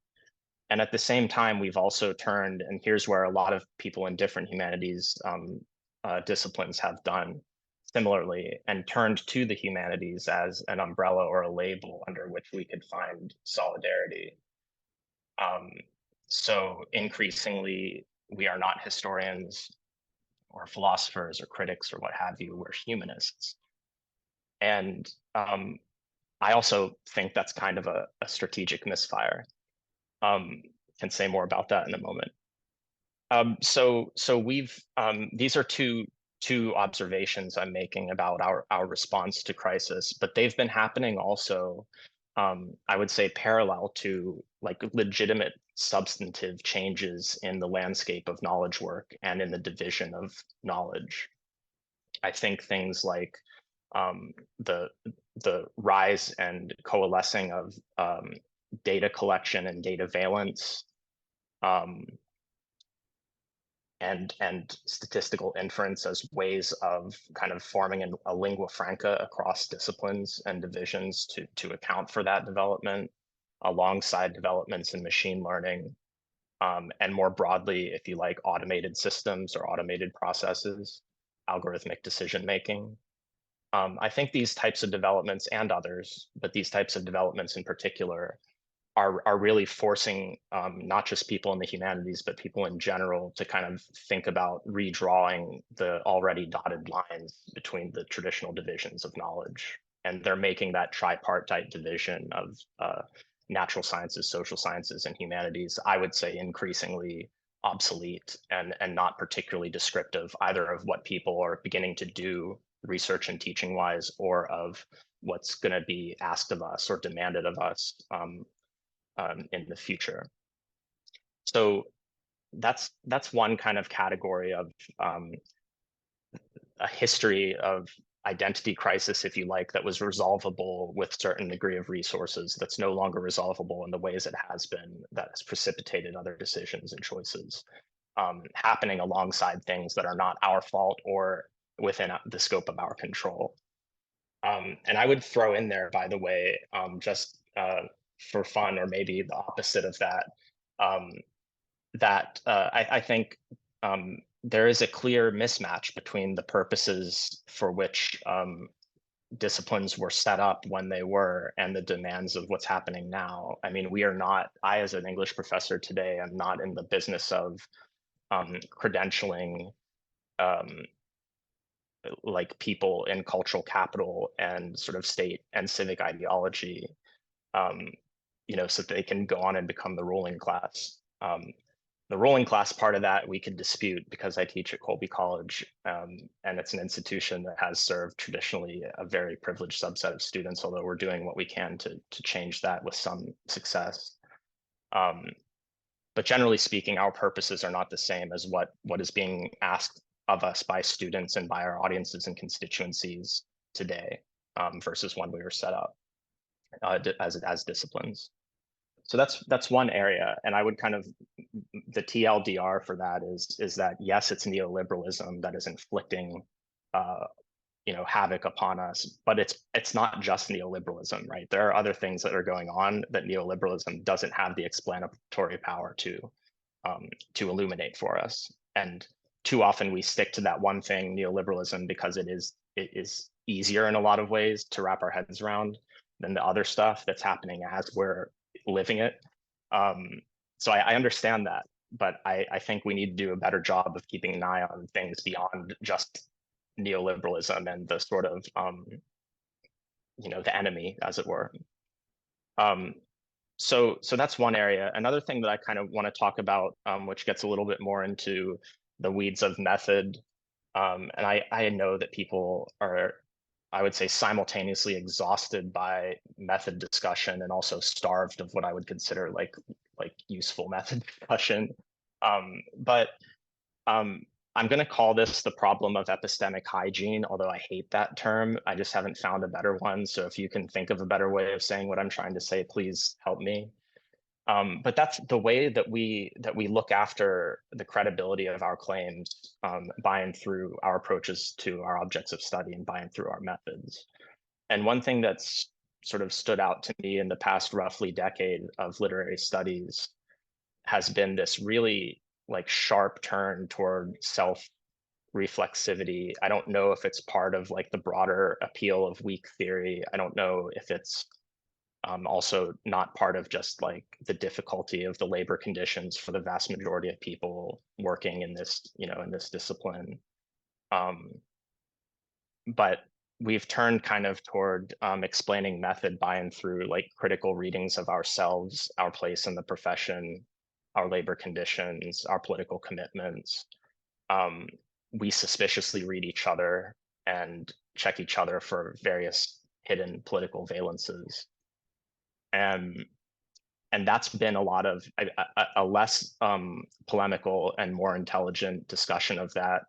And at the same time, we've also turned, and here's where a lot of people in different humanities disciplines have done similarly, and turned to the humanities as an umbrella or a label under which we could find solidarity. So increasingly, we are not historians or philosophers or critics or what have you, we're humanists. And I also think that's kind of a strategic misfire. Can say more about that in a moment. So we've, these are two observations I'm making about our response to crisis, but they've been happening also, I would say, parallel to like legitimate substantive changes in the landscape of knowledge work and in the division of knowledge. I think things like the rise and coalescing of data collection and data valence, and statistical inference as ways of kind of forming a lingua franca across disciplines and divisions to account for that development, alongside developments in machine learning, and more broadly, if you like, automated systems or automated processes, algorithmic decision making. I think these types of developments and others, but these types of developments in particular, are really forcing not just people in the humanities, but people in general to kind of think about redrawing the already dotted lines between the traditional divisions of knowledge. And they're making that tripartite division of natural sciences, social sciences, and humanities, I would say, increasingly obsolete and not particularly descriptive either of what people are beginning to do research and teaching wise, or of what's going to be asked of us or demanded of us in the future. So that's one kind of category of a history of identity crisis, if you like, that was resolvable with certain degree of resources, that's no longer resolvable in the ways it has been, that has precipitated other decisions and choices happening alongside things that are not our fault or within the scope of our control. And I would throw in there, by the way, just for fun, or maybe the opposite of that, I think there is a clear mismatch between the purposes for which disciplines were set up when they were and the demands of what's happening now. I mean, I as an English professor today, am not in the business of credentialing like people in cultural capital and sort of state and civic ideology, so that they can go on and become the ruling class. The ruling class part of that we could dispute, because I teach at Colby College, and it's an institution that has served traditionally a very privileged subset of students, although we're doing what we can to change that with some success. But generally speaking, our purposes are not the same as what is being asked of us by students and by our audiences and constituencies today, versus when we were set up as disciplines. So that's one area, and I would kind of, the TLDR for that is that yes, it's neoliberalism that is inflicting havoc upon us, but it's not just neoliberalism, right? There are other things that are going on that neoliberalism doesn't have the explanatory power to illuminate for us. And too often we stick to that one thing, neoliberalism, because it is easier in a lot of ways to wrap our heads around than the other stuff that's happening as we're living it. So I understand that, but I think we need to do a better job of keeping an eye on things beyond just neoliberalism and the sort of the enemy, as it were. So that's one area. Another thing that I kind of want to talk about, which gets a little bit more into the weeds of method, and I know that people are, I would say, simultaneously exhausted by method discussion and also starved of what I would consider like useful method discussion. But I'm going to call this the problem of epistemic hygiene, although I hate that term. I just haven't found a better one. So if you can think of a better way of saying what I'm trying to say, please help me. But that's the way that we look after the credibility of our claims by and through our approaches to our objects of study and by and through our methods. And one thing that's sort of stood out to me in the past roughly decade of literary studies has been this really sharp turn toward self-reflexivity. I don't know if it's part of the broader appeal of weak theory. I don't know if it's also not part of just the difficulty of the labor conditions for the vast majority of people working in this, in this discipline. But we've turned kind of toward explaining method by and through critical readings of ourselves, our place in the profession, our labor conditions, our political commitments. We suspiciously read each other and check each other for various hidden political valences. And that's been a lot of a less polemical and more intelligent discussion of that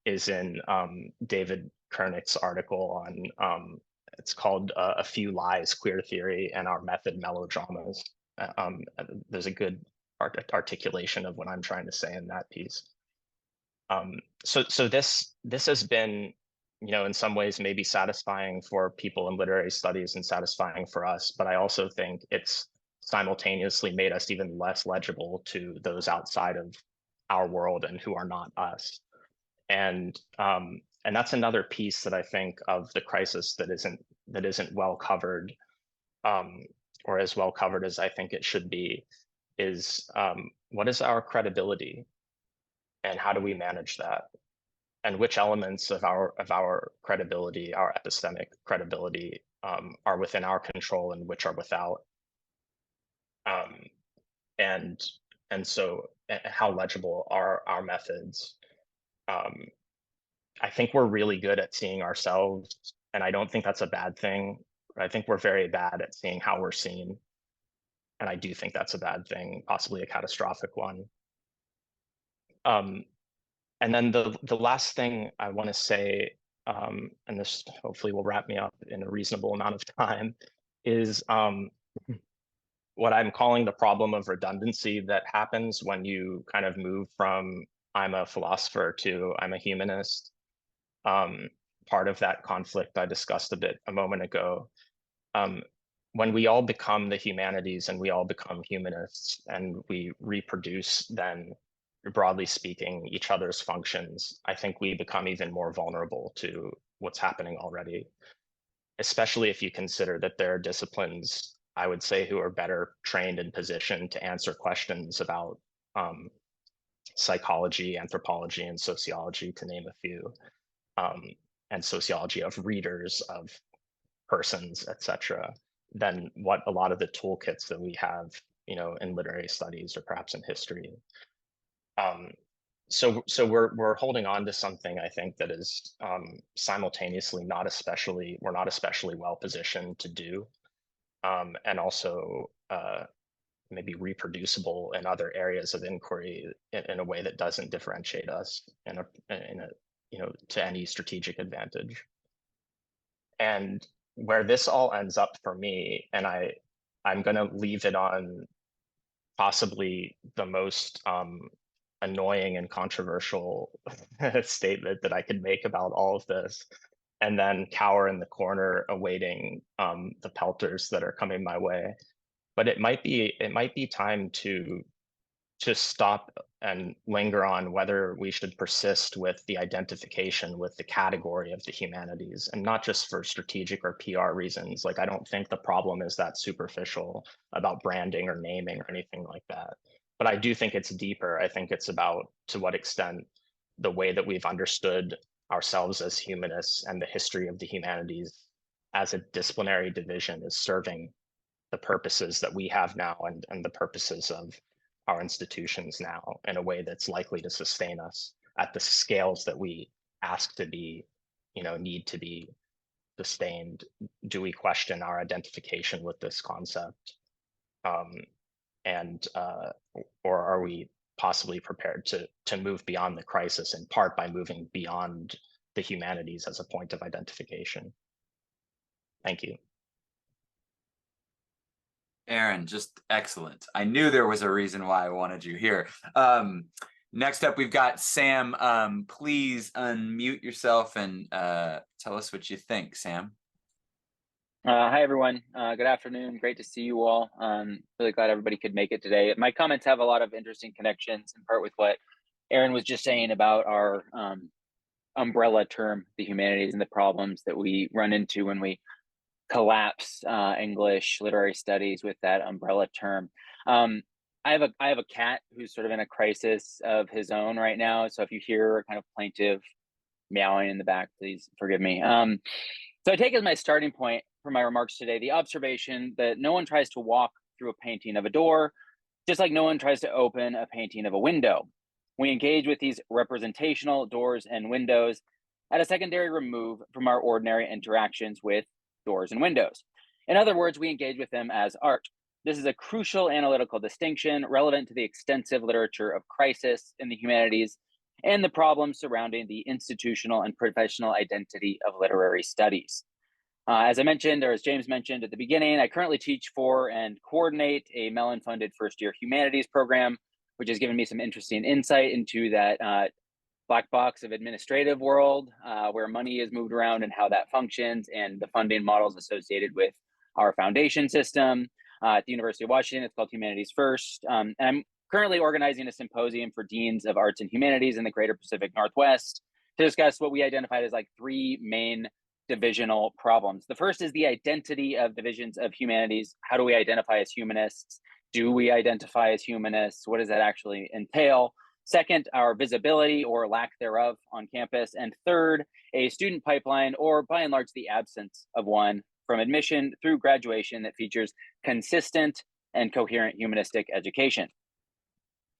is in David Kernick's article on, it's called A Few Lies, Queer Theory and Our Method Melodramas. There's a good articulation of what I'm trying to say in that piece. So this has been, in some ways maybe satisfying for people in literary studies and satisfying for us, but I also think it's simultaneously made us even less legible to those outside of our world and who are not us. And that's another piece that I think of the crisis that isn't well covered, or as well covered as I think it should be, is what is our credibility, and how do we manage that? And which elements of our credibility, our epistemic credibility, are within our control and which are without? And so how legible are our methods? I think we're really good at seeing ourselves, and I don't think that's a bad thing. I think we're very bad at seeing how we're seen, and I do think that's a bad thing, possibly a catastrophic one. And then the last thing I want to say, and this hopefully will wrap me up in a reasonable amount of time, is what I'm calling the problem of redundancy that happens when you kind of move from I'm a philosopher to I'm a humanist. Part of that conflict I discussed a bit a moment ago. When we all become the humanities and we all become humanists and we reproduce then, broadly speaking, each other's functions, I think we become even more vulnerable to what's happening already, especially if you consider that there are disciplines, I would say, who are better trained and positioned to answer questions about psychology, anthropology, and sociology, to name a few, and sociology of readers, of persons, etc., than what a lot of the toolkits that we have, in literary studies or perhaps in history. So we're holding on to something, I think, that is simultaneously we're not especially well positioned to do, and also maybe reproducible in other areas of inquiry in a way that doesn't differentiate us in a to any strategic advantage. And where this all ends up for me, and I'm going to leave it on possibly the most annoying and controversial statement that I could make about all of this, and then cower in the corner awaiting the pelters that are coming my way. But it might be time to stop and linger on whether we should persist with the identification with the category of the humanities, and not just for strategic or PR reasons. Like, I don't think the problem is that superficial about branding or naming or anything like that. But I do think it's deeper. I think it's about to what extent the way that we've understood ourselves as humanists and the history of the humanities as a disciplinary division is serving the purposes that we have now and the purposes of our institutions now in a way that's likely to sustain us at the scales that we ask to be, need to be sustained. Do we question our identification with this concept? Or are we possibly prepared to move beyond the crisis, in part by moving beyond the humanities as a point of identification? Thank you. Aaron, just excellent. I knew there was a reason why I wanted you here. Next up, we've got Sam. Please unmute yourself and tell us what you think, Sam. Hi, everyone. Good afternoon. Great to see you all. Really glad everybody could make it today. My comments have a lot of interesting connections, in part with what Aaron was just saying about our umbrella term, the humanities, and the problems that we run into when we collapse English literary studies with that umbrella term. I have a cat who's sort of in a crisis of his own right now. So if you hear a kind of plaintive meowing in the back, please forgive me. So I take as my starting point for my remarks today the observation that no one tries to walk through a painting of a door, just like no one tries to open a painting of a window. We engage with these representational doors and windows at a secondary remove from our ordinary interactions with doors and windows. In other words, we engage with them as art. This is a crucial analytical distinction relevant to the extensive literature of crisis in the humanities and the problems surrounding the institutional and professional identity of literary studies. As I mentioned, or as James mentioned at the beginning, I currently teach for and coordinate a Mellon-funded first-year humanities program, which has given me some interesting insight into that black box of administrative world, where money is moved around and how that functions, and the funding models associated with our foundation system. At the University of Washington, it's called Humanities First. And I'm currently organizing a symposium for deans of arts and humanities in the greater Pacific Northwest to discuss what we identified as like three main divisional problems. The first is the identity of divisions of humanities. How do we identify as humanists? Do we identify as humanists? What does that actually entail? Second, our visibility or lack thereof on campus. And third, a student pipeline, or by and large, the absence of one, from admission through graduation that features consistent and coherent humanistic education.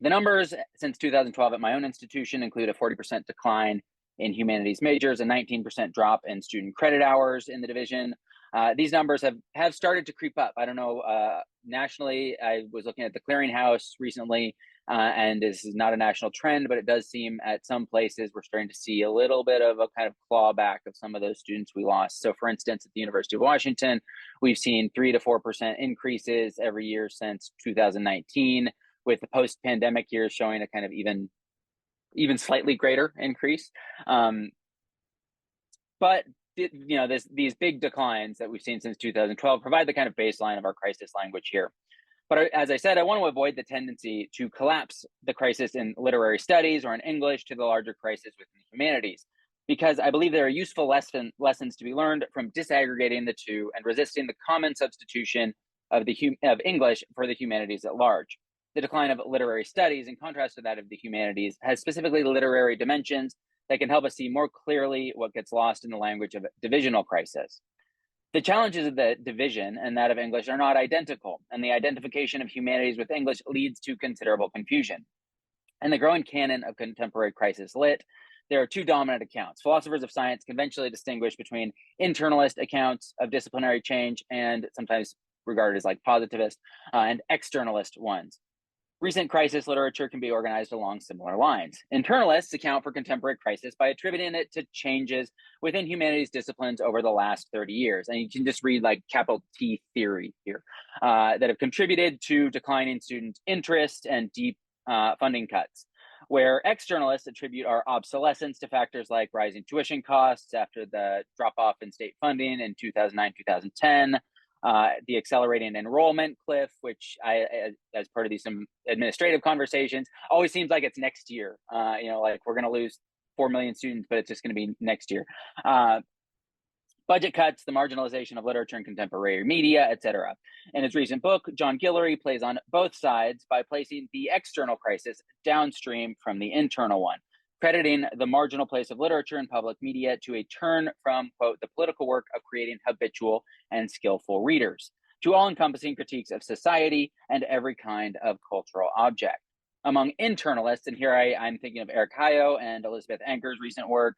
The numbers since 2012 at my own institution include a 40% decline in humanities majors, a 19% drop in student credit hours in the division. These numbers have started to creep up. I don't know, nationally, I was looking at the Clearinghouse recently, and this is not a national trend, but it does seem at some places we're starting to see a little bit of a kind of clawback of some of those students we lost. So for instance, at the University of Washington, we've seen 3 to 4% increases every year since 2019, with the post-pandemic years showing a kind of even slightly greater increase. But you know, these big declines that we've seen since 2012 provide the kind of baseline of our crisis language here. But as I said, I want to avoid the tendency to collapse the crisis in literary studies or in English to the larger crisis within the humanities, because I believe there are useful lessons to be learned from disaggregating the two and resisting the common substitution of English for the humanities at large. The decline of literary studies, in contrast to that of the humanities, has specifically literary dimensions that can help us see more clearly what gets lost in the language of divisional crisis. The challenges of the division and that of English are not identical, and the identification of humanities with English leads to considerable confusion. In the growing canon of contemporary crisis lit, there are two dominant accounts. Philosophers of science conventionally distinguish between internalist accounts of disciplinary change, and sometimes regarded as like positivist, and externalist ones. Recent crisis literature can be organized along similar lines. Internalists account for contemporary crisis by attributing it to changes within humanities disciplines over the last 30 years. And you can just read like capital T theory here, that have contributed to declining student interest and deep funding cuts. Where externalists attribute our obsolescence to factors like rising tuition costs after the drop-off in state funding in 2009-2010, the accelerating enrollment cliff, which as part of these some administrative conversations, always seems like it's next year. You know, like we're going to lose 4 million students, but it's just going to be next year. Budget cuts, the marginalization of literature and contemporary media, etc. In his recent book, John Guillory plays on both sides by placing the external crisis downstream from the internal one, crediting the marginal place of literature and public media to a turn from, quote, the political work of creating habitual and skillful readers, to all-encompassing critiques of society and every kind of cultural object. Among internalists, and here I'm thinking of Eric Hayo and Elizabeth Anker's recent work,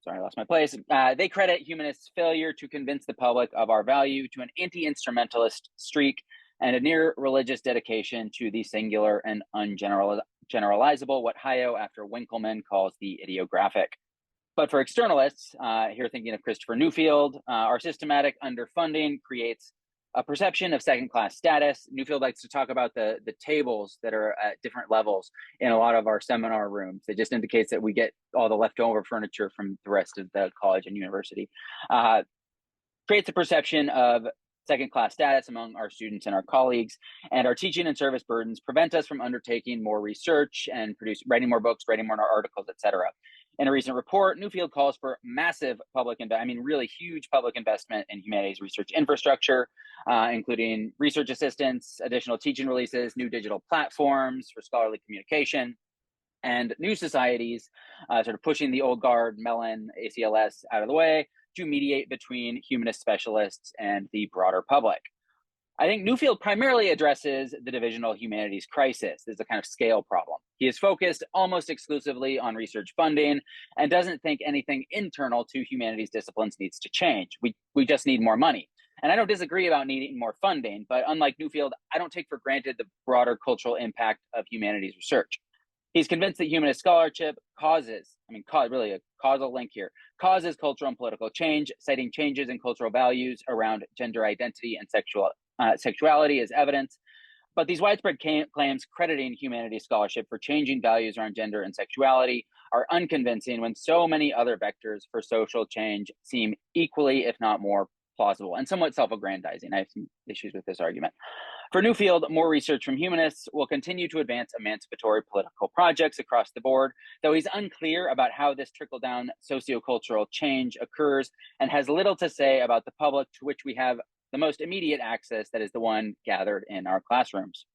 sorry, I lost my place. They credit humanists' failure to convince the public of our value to an anti-instrumentalist streak and a near religious dedication to the singular and ungeneralizable, what Hayo after Winckelmann calls the idiographic. But for externalists, here thinking of Christopher Newfield, our systematic underfunding creates a perception of second-class status. Newfield likes to talk about the tables that are at different levels in a lot of our seminar rooms. It just indicates that we get all the leftover furniture from the rest of the college and university. Creates a perception of second-class status among our students and our colleagues, and our teaching and service burdens prevent us from undertaking more research and writing more books, writing more articles, etc. In a recent report, Newfield calls for massive really huge public investment in humanities research infrastructure, including research assistants, additional teaching releases, new digital platforms for scholarly communication, and new societies, sort of pushing the old guard, Mellon, ACLS out of the way to mediate between humanist specialists and the broader public. I think Newfield primarily addresses the divisional humanities crisis. There's a kind of scale problem. He is focused almost exclusively on research funding and doesn't think anything internal to humanities disciplines needs to change. We just need more money. And I don't disagree about needing more funding, but unlike Newfield, I don't take for granted the broader cultural impact of humanities research. He's convinced that humanist scholarship really a causal link here, causes cultural and political change, citing changes in cultural values around gender identity and sexuality as evidence. But these widespread claims crediting humanities scholarship for changing values around gender and sexuality are unconvincing when so many other vectors for social change seem equally, if not more, plausible and somewhat self-aggrandizing. I have some issues with this argument. For Newfield, more research from humanists will continue to advance emancipatory political projects across the board, though he's unclear about how this trickle-down sociocultural change occurs and has little to say about the public to which we have the most immediate access, that is the one gathered in our classrooms.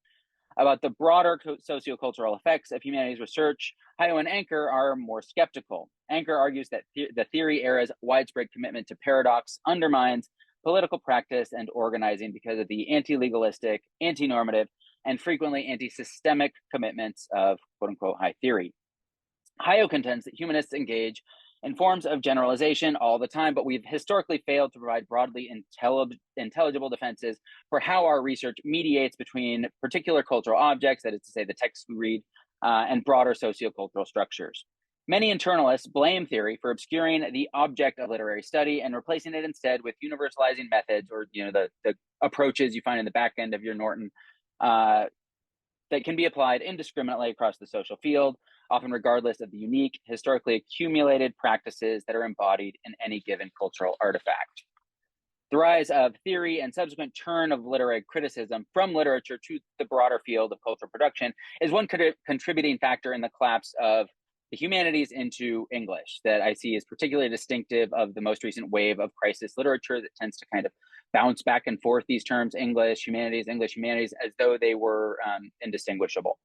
About the broader sociocultural effects of humanities research, Hayo and Anker are more skeptical. Anker argues that the theory era's widespread commitment to paradox undermines political practice and organizing because of the anti-legalistic, anti-normative, and frequently anti-systemic commitments of quote-unquote high theory. Hayo contends that humanists engage in forms of generalization all the time, but we've historically failed to provide broadly intelligible defenses for how our research mediates between particular cultural objects, that is to say the texts we read, and broader sociocultural structures. Many internalists blame theory for obscuring the object of literary study and replacing it instead with universalizing methods, or the approaches you find in the back end of your Norton that can be applied indiscriminately across the social field, often regardless of the unique, historically accumulated practices that are embodied in any given cultural artifact. The rise of theory and subsequent turn of literary criticism from literature to the broader field of cultural production is one contributing factor in the collapse of the humanities into English that I see is particularly distinctive of the most recent wave of crisis literature that tends to kind of bounce back and forth these terms, English humanities, as though they were indistinguishable.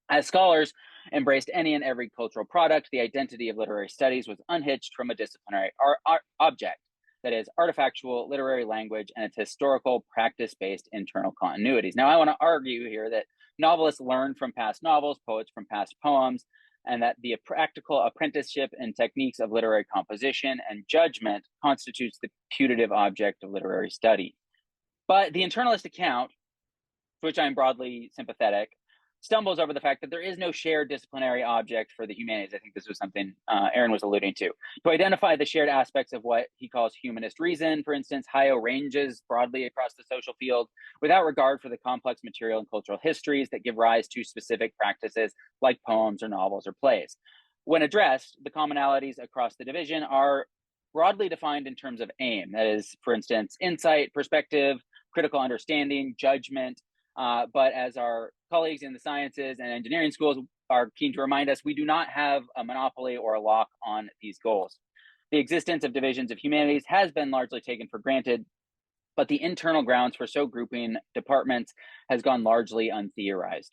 As scholars embraced any and every cultural product, the identity of literary studies was unhitched from a disciplinary object, that is, artifactual literary language and its historical practice-based internal continuities. Now, I want to argue here that novelists learn from past novels, poets from past poems, and that the practical apprenticeship and techniques of literary composition and judgment constitutes the putative object of literary study. But the internalist account, to which I'm broadly sympathetic, stumbles over the fact that there is no shared disciplinary object for the humanities. I think this was something Aaron was alluding to. To identify the shared aspects of what he calls humanist reason, for instance, Hayo ranges broadly across the social field without regard for the complex material and cultural histories that give rise to specific practices like poems or novels or plays. When addressed, the commonalities across the division are broadly defined in terms of aim. That is, for instance, insight, perspective, critical understanding, judgment. But as our colleagues in the sciences and engineering schools are keen to remind us, we do not have a monopoly or a lock on these goals. The existence of divisions of humanities has been largely taken for granted, but the internal grounds for so grouping departments has gone largely untheorized.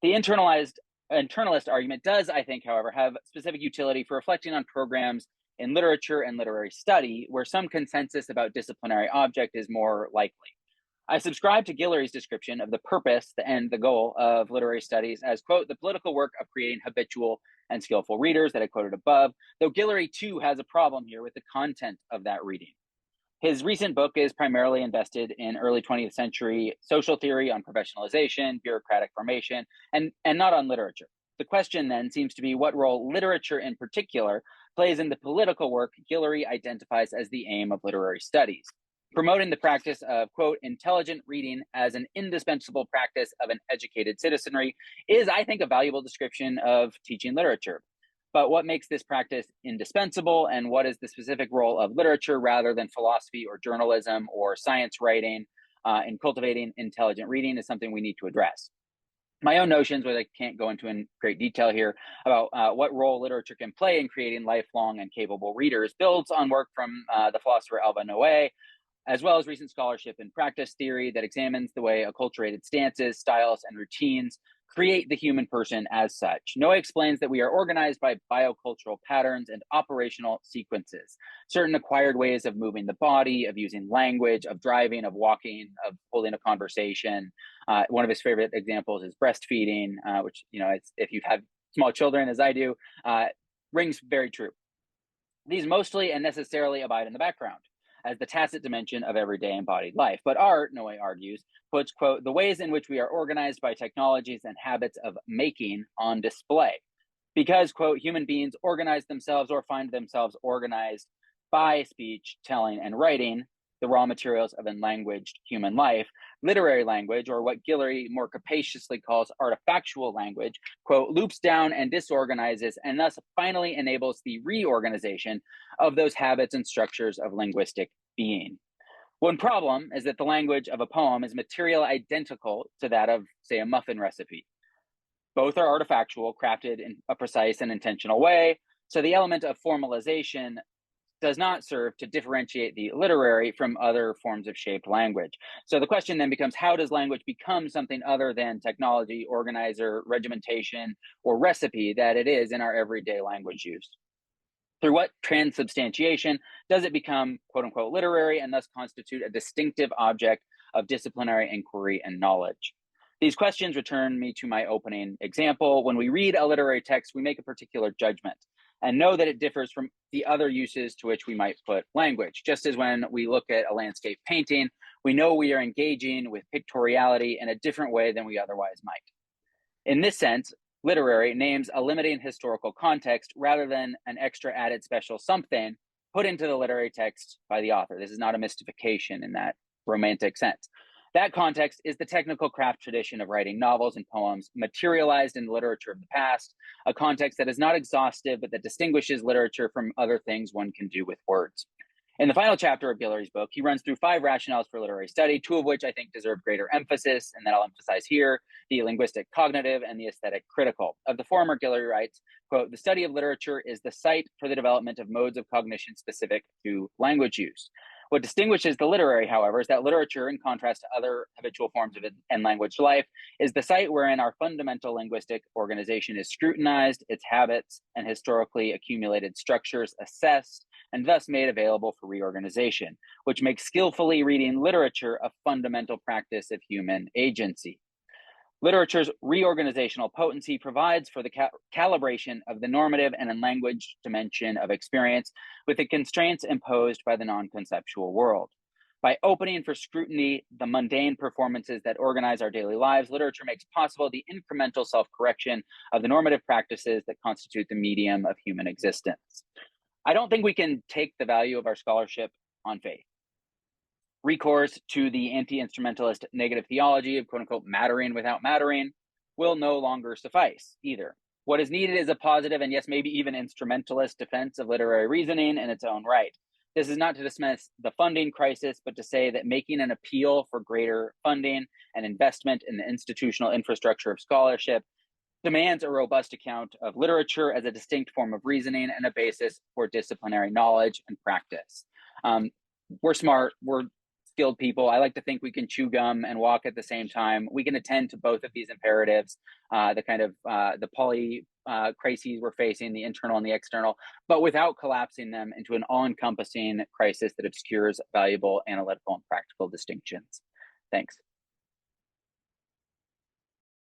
The internalist argument does, I think, however, have specific utility for reflecting on programs in literature and literary study, where some consensus about disciplinary object is more likely. I subscribe to Guillory's description of the purpose, the end, the goal of literary studies as, quote, the political work of creating habitual and skillful readers that I quoted above, though Guillory too has a problem here with the content of that reading. His recent book is primarily invested in early 20th century social theory on professionalization, bureaucratic formation, and not on literature. The question then seems to be what role literature in particular plays in the political work Guillory identifies as the aim of literary studies. Promoting the practice of, quote, intelligent reading as an indispensable practice of an educated citizenry is, I think, a valuable description of teaching literature. But what makes this practice indispensable, and what is the specific role of literature rather than philosophy or journalism or science writing in cultivating intelligent reading, is something we need to address. My own notions, which I can't go into in great detail here, about what role literature can play in creating lifelong and capable readers, builds on work from the philosopher Alva Noé, as well as recent scholarship in practice theory that examines the way acculturated stances, styles, and routines create the human person as such. Noé explains that we are organized by biocultural patterns and operational sequences, certain acquired ways of moving the body, of using language, of driving, of walking, of holding a conversation. One of his favorite examples is breastfeeding, which, if you've had small children, as I do, rings very true. These mostly and necessarily abide in the background as the tacit dimension of everyday embodied life. But art, Noé argues, puts, quote, the ways in which we are organized by technologies and habits of making on display. Because, quote, human beings organize themselves or find themselves organized by speech, telling, and writing, the raw materials of enlanguaged human life, literary language, or what Guillory more capaciously calls artifactual language, quote, loops down and disorganizes, and thus finally enables the reorganization of those habits and structures of linguistic being. One problem is that the language of a poem is materially identical to that of, say, a muffin recipe. Both are artifactual, crafted in a precise and intentional way, so the element of formalization does not serve to differentiate the literary from other forms of shaped language. So the question then becomes, how does language become something other than technology, organizer, regimentation, or recipe that it is in our everyday language use? Through what transubstantiation does it become, quote unquote, literary and thus constitute a distinctive object of disciplinary inquiry and knowledge? These questions return me to my opening example. When we read a literary text, we make a particular judgment and know that it differs from the other uses to which we might put language. Just as when we look at a landscape painting, we know we are engaging with pictoriality in a different way than we otherwise might. In this sense, literary names a limiting historical context rather than an extra added special something put into the literary text by the author. This is not a mystification in that romantic sense. That context is the technical craft tradition of writing novels and poems materialized in the literature of the past, a context that is not exhaustive, but that distinguishes literature from other things one can do with words. In the final chapter of Guillory's book, he runs through 5 rationales for literary study, 2 of which I think deserve greater emphasis, and that I'll emphasize here: the linguistic cognitive and the aesthetic critical. Of the former, Guillory writes, quote, "The study of literature is the site for the development of modes of cognition specific to language use. What distinguishes the literary, however, is that literature, in contrast to other habitual forms of and language life, is the site wherein our fundamental linguistic organization is scrutinized, its habits and historically accumulated structures assessed, and thus made available for reorganization, which makes skillfully reading literature a fundamental practice of human agency. Literature's reorganizational potency provides for the calibration of the normative and language dimension of experience with the constraints imposed by the non-conceptual world. By opening for scrutiny the mundane performances that organize our daily lives, literature makes possible the incremental self-correction of the normative practices that constitute the medium of human existence." I don't think we can take the value of our scholarship on faith. Recourse to the anti-instrumentalist negative theology of, quote unquote, mattering without mattering will no longer suffice either. What is needed is a positive and, yes, maybe even instrumentalist defense of literary reasoning in its own right. This is not to dismiss the funding crisis, but to say that making an appeal for greater funding and investment in the institutional infrastructure of scholarship demands a robust account of literature as a distinct form of reasoning and a basis for disciplinary knowledge and practice. We're smart, we're skilled people. I like to think we can chew gum and walk at the same time. We can attend to both of these imperatives, the kind of the poly crises we're facing, the internal and the external, but without collapsing them into an all-encompassing crisis that obscures valuable analytical and practical distinctions. Thanks.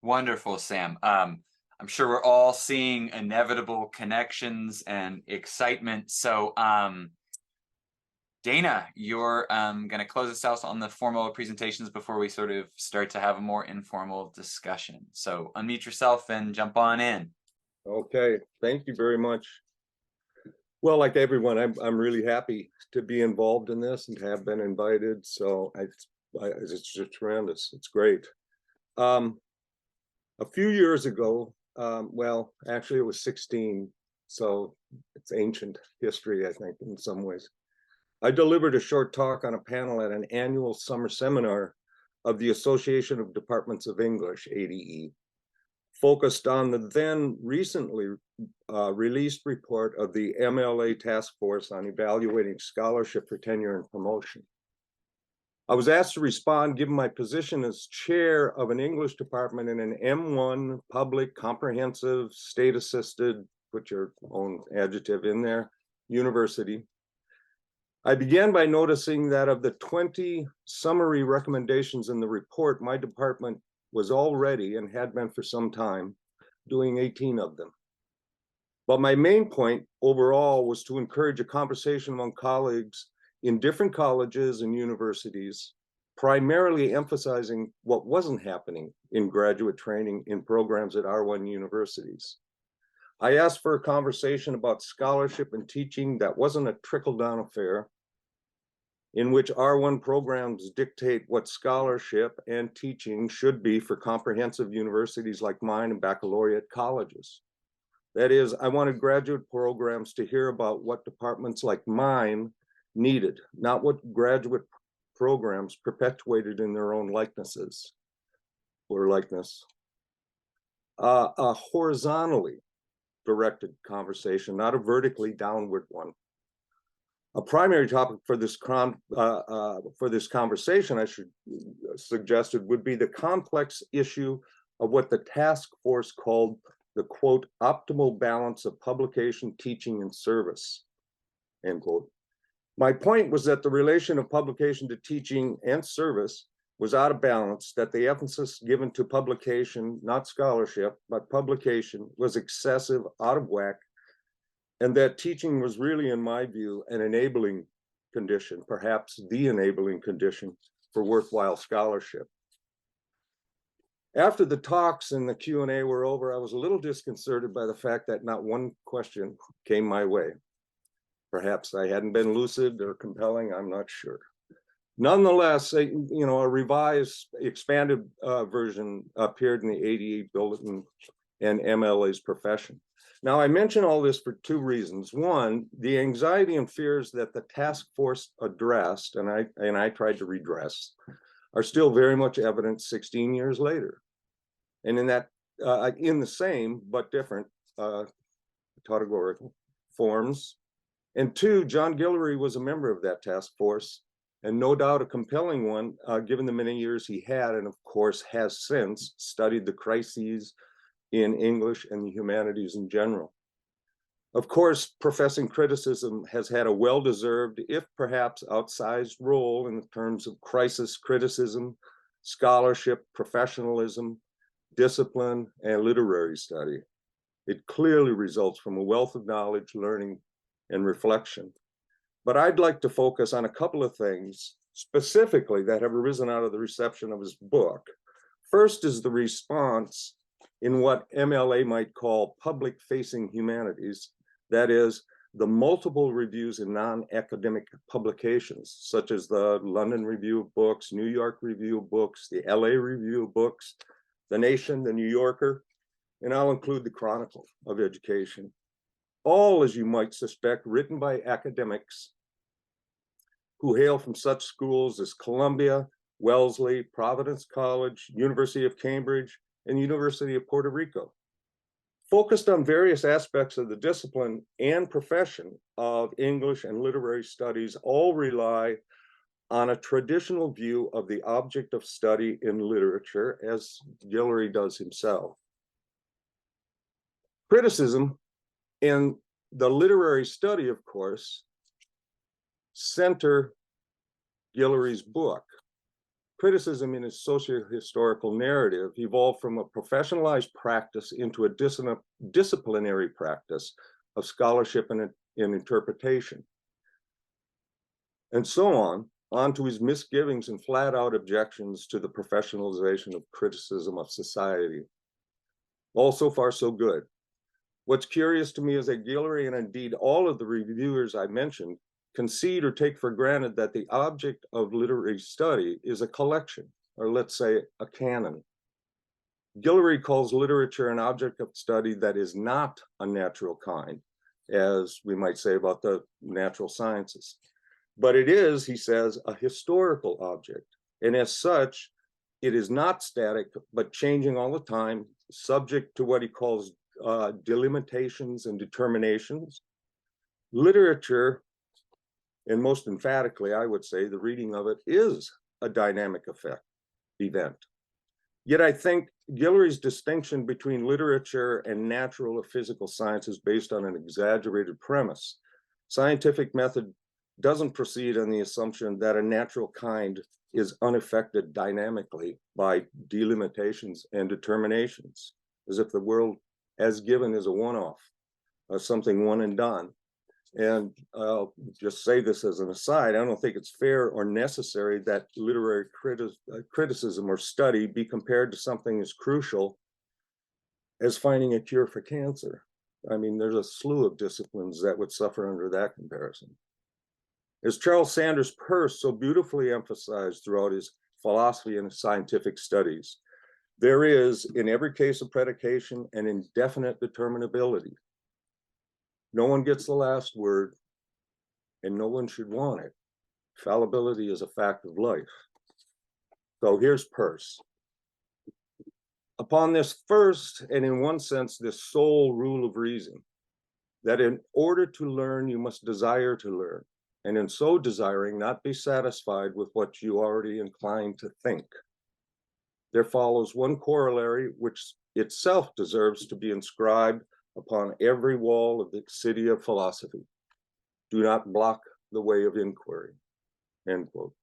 Wonderful, Sam. I'm sure we're all seeing inevitable connections and excitement. So, Dana, you're going to close us out on the formal presentations before we sort of start to have a more informal discussion. So unmute yourself and jump on in. Okay, thank you very much. Well, like everyone, I'm really happy to be involved in this and have been invited. So it's just tremendous. It's great. A few years ago, well, actually it was 16, so it's ancient history, I think, in some ways. I delivered a short talk on a panel at an annual summer seminar of the Association of Departments of English, ADE, focused on the then recently released report of the MLA Task Force on Evaluating Scholarship for Tenure and Promotion. I was asked to respond given my position as chair of an English department in an M1 public, comprehensive, state-assisted, put your own adjective in there, university. I began by noticing that of the 20 summary recommendations in the report, my department was already, and had been for some time, doing 18 of them. But my main point overall was to encourage a conversation among colleagues in different colleges and universities, primarily emphasizing what wasn't happening in graduate training in programs at R1 universities. I asked for a conversation about scholarship and teaching that wasn't a trickle-down affair, in which R1 programs dictate what scholarship and teaching should be for comprehensive universities like mine and baccalaureate colleges. That is, I wanted graduate programs to hear about what departments like mine needed, not what graduate programs perpetuated in their own likenesses or likeness. A horizontally directed conversation, not a vertically downward one. A primary topic for this conversation, I should suggested, would be the complex issue of what the task force called the quote optimal balance of publication, teaching, and service, end quote. My point was that the relation of publication to teaching and service was out of balance, that the emphasis given to publication, not scholarship, but publication, was excessive, out of whack, and that teaching was really, in my view, an enabling condition, perhaps the enabling condition for worthwhile scholarship. After the talks and the Q&A were over, I was a little disconcerted by the fact that not one question came my way. Perhaps I hadn't been lucid or compelling, I'm not sure. Nonetheless, a revised, expanded version appeared in the ADA Bulletin and MLA's profession. Now, I mention all this for two reasons. One, the anxiety and fears that the task force addressed, and I tried to redress, are still very much evident 16 years later. And in that, in the same but different tautogorical forms. And two, John Guillory was a member of that task force, and no doubt a compelling one, given the many years he had, and of course has since studied the crises in English and the humanities in general. Of course, professing criticism has had a well-deserved, if perhaps outsized role in terms of crisis criticism, scholarship, professionalism, discipline, and literary study. It clearly results from a wealth of knowledge, learning, and reflection. But I'd like to focus on a couple of things specifically that have arisen out of the reception of his book. First is the response in what MLA might call public-facing humanities, that is, the multiple reviews in non-academic publications, such as the London Review of Books, New York Review of Books, the LA Review of Books, The Nation, The New Yorker, and I'll include the Chronicle of Education. All, as you might suspect, written by academics who hail from such schools as Columbia, Wellesley, Providence College, University of Cambridge, and University of Puerto Rico. Focused on various aspects of the discipline and profession of English and literary studies, all rely on a traditional view of the object of study in literature, as Guillory does himself. Criticism and the literary study, of course, center Guillory's book. Criticism in his socio-historical narrative evolved from a professionalized practice into a disciplinary practice of scholarship and interpretation. And so on to his misgivings and flat-out objections to the professionalization of criticism of society. All so far, so good. What's curious to me is that Guillory, and indeed all of the reviewers I mentioned, concede or take for granted that the object of literary study is a collection, or let's say a canon. Guillory calls literature an object of study that is not a natural kind, as we might say about the natural sciences. But it is, he says, a historical object. And as such, it is not static, but changing all the time, subject to what he calls delimitations and determinations. Literature, and most emphatically, I would say, the reading of it is a dynamic event. Yet I think Guillory's distinction between literature and natural or physical science is based on an exaggerated premise. Scientific method doesn't proceed on the assumption that a natural kind is unaffected dynamically by delimitations and determinations, as if the world as given is a one-off, something one and done. And I'll just say this as an aside, I don't think it's fair or necessary that literary criticism or study be compared to something as crucial as finding a cure for cancer. I mean, there's a slew of disciplines that would suffer under that comparison. As Charles Sanders Peirce so beautifully emphasized throughout his philosophy and scientific studies, there is, in every case of predication, an indefinite determinability. No one gets the last word, and no one should want it. Fallibility is a fact of life. So here's Peirce. Upon this first, and in one sense, this sole rule of reason, that in order to learn, you must desire to learn, and in so desiring, not be satisfied with what you already inclined to think. There follows one corollary, which itself deserves to be inscribed upon every wall of the city of philosophy. Do not block the way of inquiry, end quote.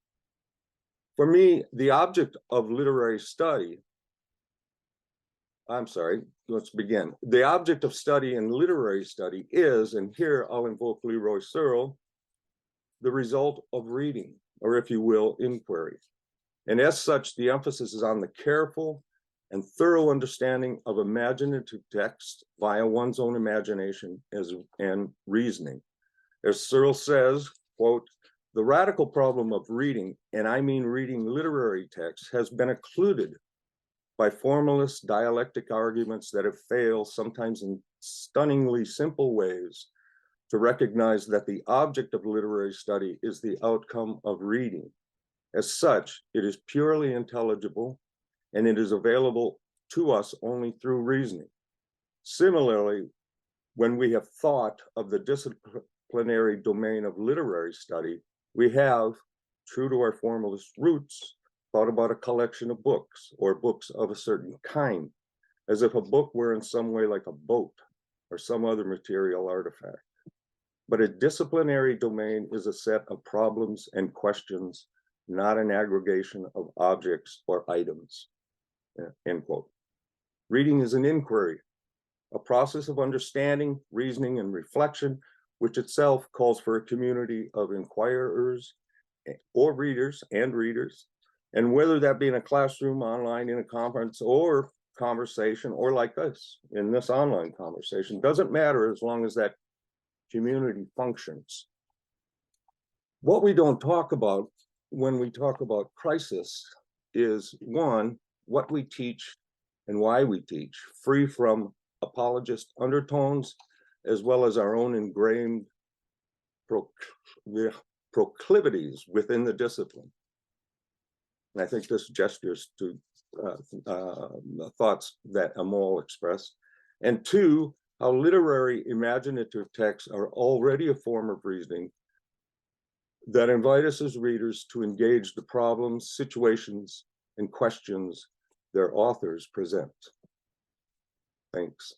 For me, the object of literary study, let's begin. The object of study in literary study is, and here I'll invoke Leroy Searle, the result of reading, or if you will, inquiry. And as such, the emphasis is on the careful and thorough understanding of imaginative text via one's own imagination and reasoning. As Searle says, quote, the radical problem of reading, and I mean reading literary text, has been occluded by formalist dialectic arguments that have failed, sometimes in stunningly simple ways, to recognize that the object of literary study is the outcome of reading. As such, it is purely intelligible, and it is available to us only through reasoning. Similarly, when we have thought of the disciplinary domain of literary study, we have, true to our formalist roots, thought about a collection of books or books of a certain kind, as if a book were in some way like a boat or some other material artifact. But a disciplinary domain is a set of problems and questions, not an aggregation of objects or items, end quote. Reading is an inquiry, a process of understanding, reasoning, and reflection, which itself calls for a community of inquirers or readers, and whether that be in a classroom, online, in a conference, or conversation, or like us in this online conversation, doesn't matter as long as that community functions. What we don't talk about when we talk about crisis is, one, what we teach and why we teach, free from apologist undertones, as well as our own ingrained proclivities within the discipline. And I think this gestures to the thoughts that Amal expressed. And two, how literary imaginative texts are already a form of reasoning that invite us as readers to engage the problems, situations, and questions their authors present. Thanks.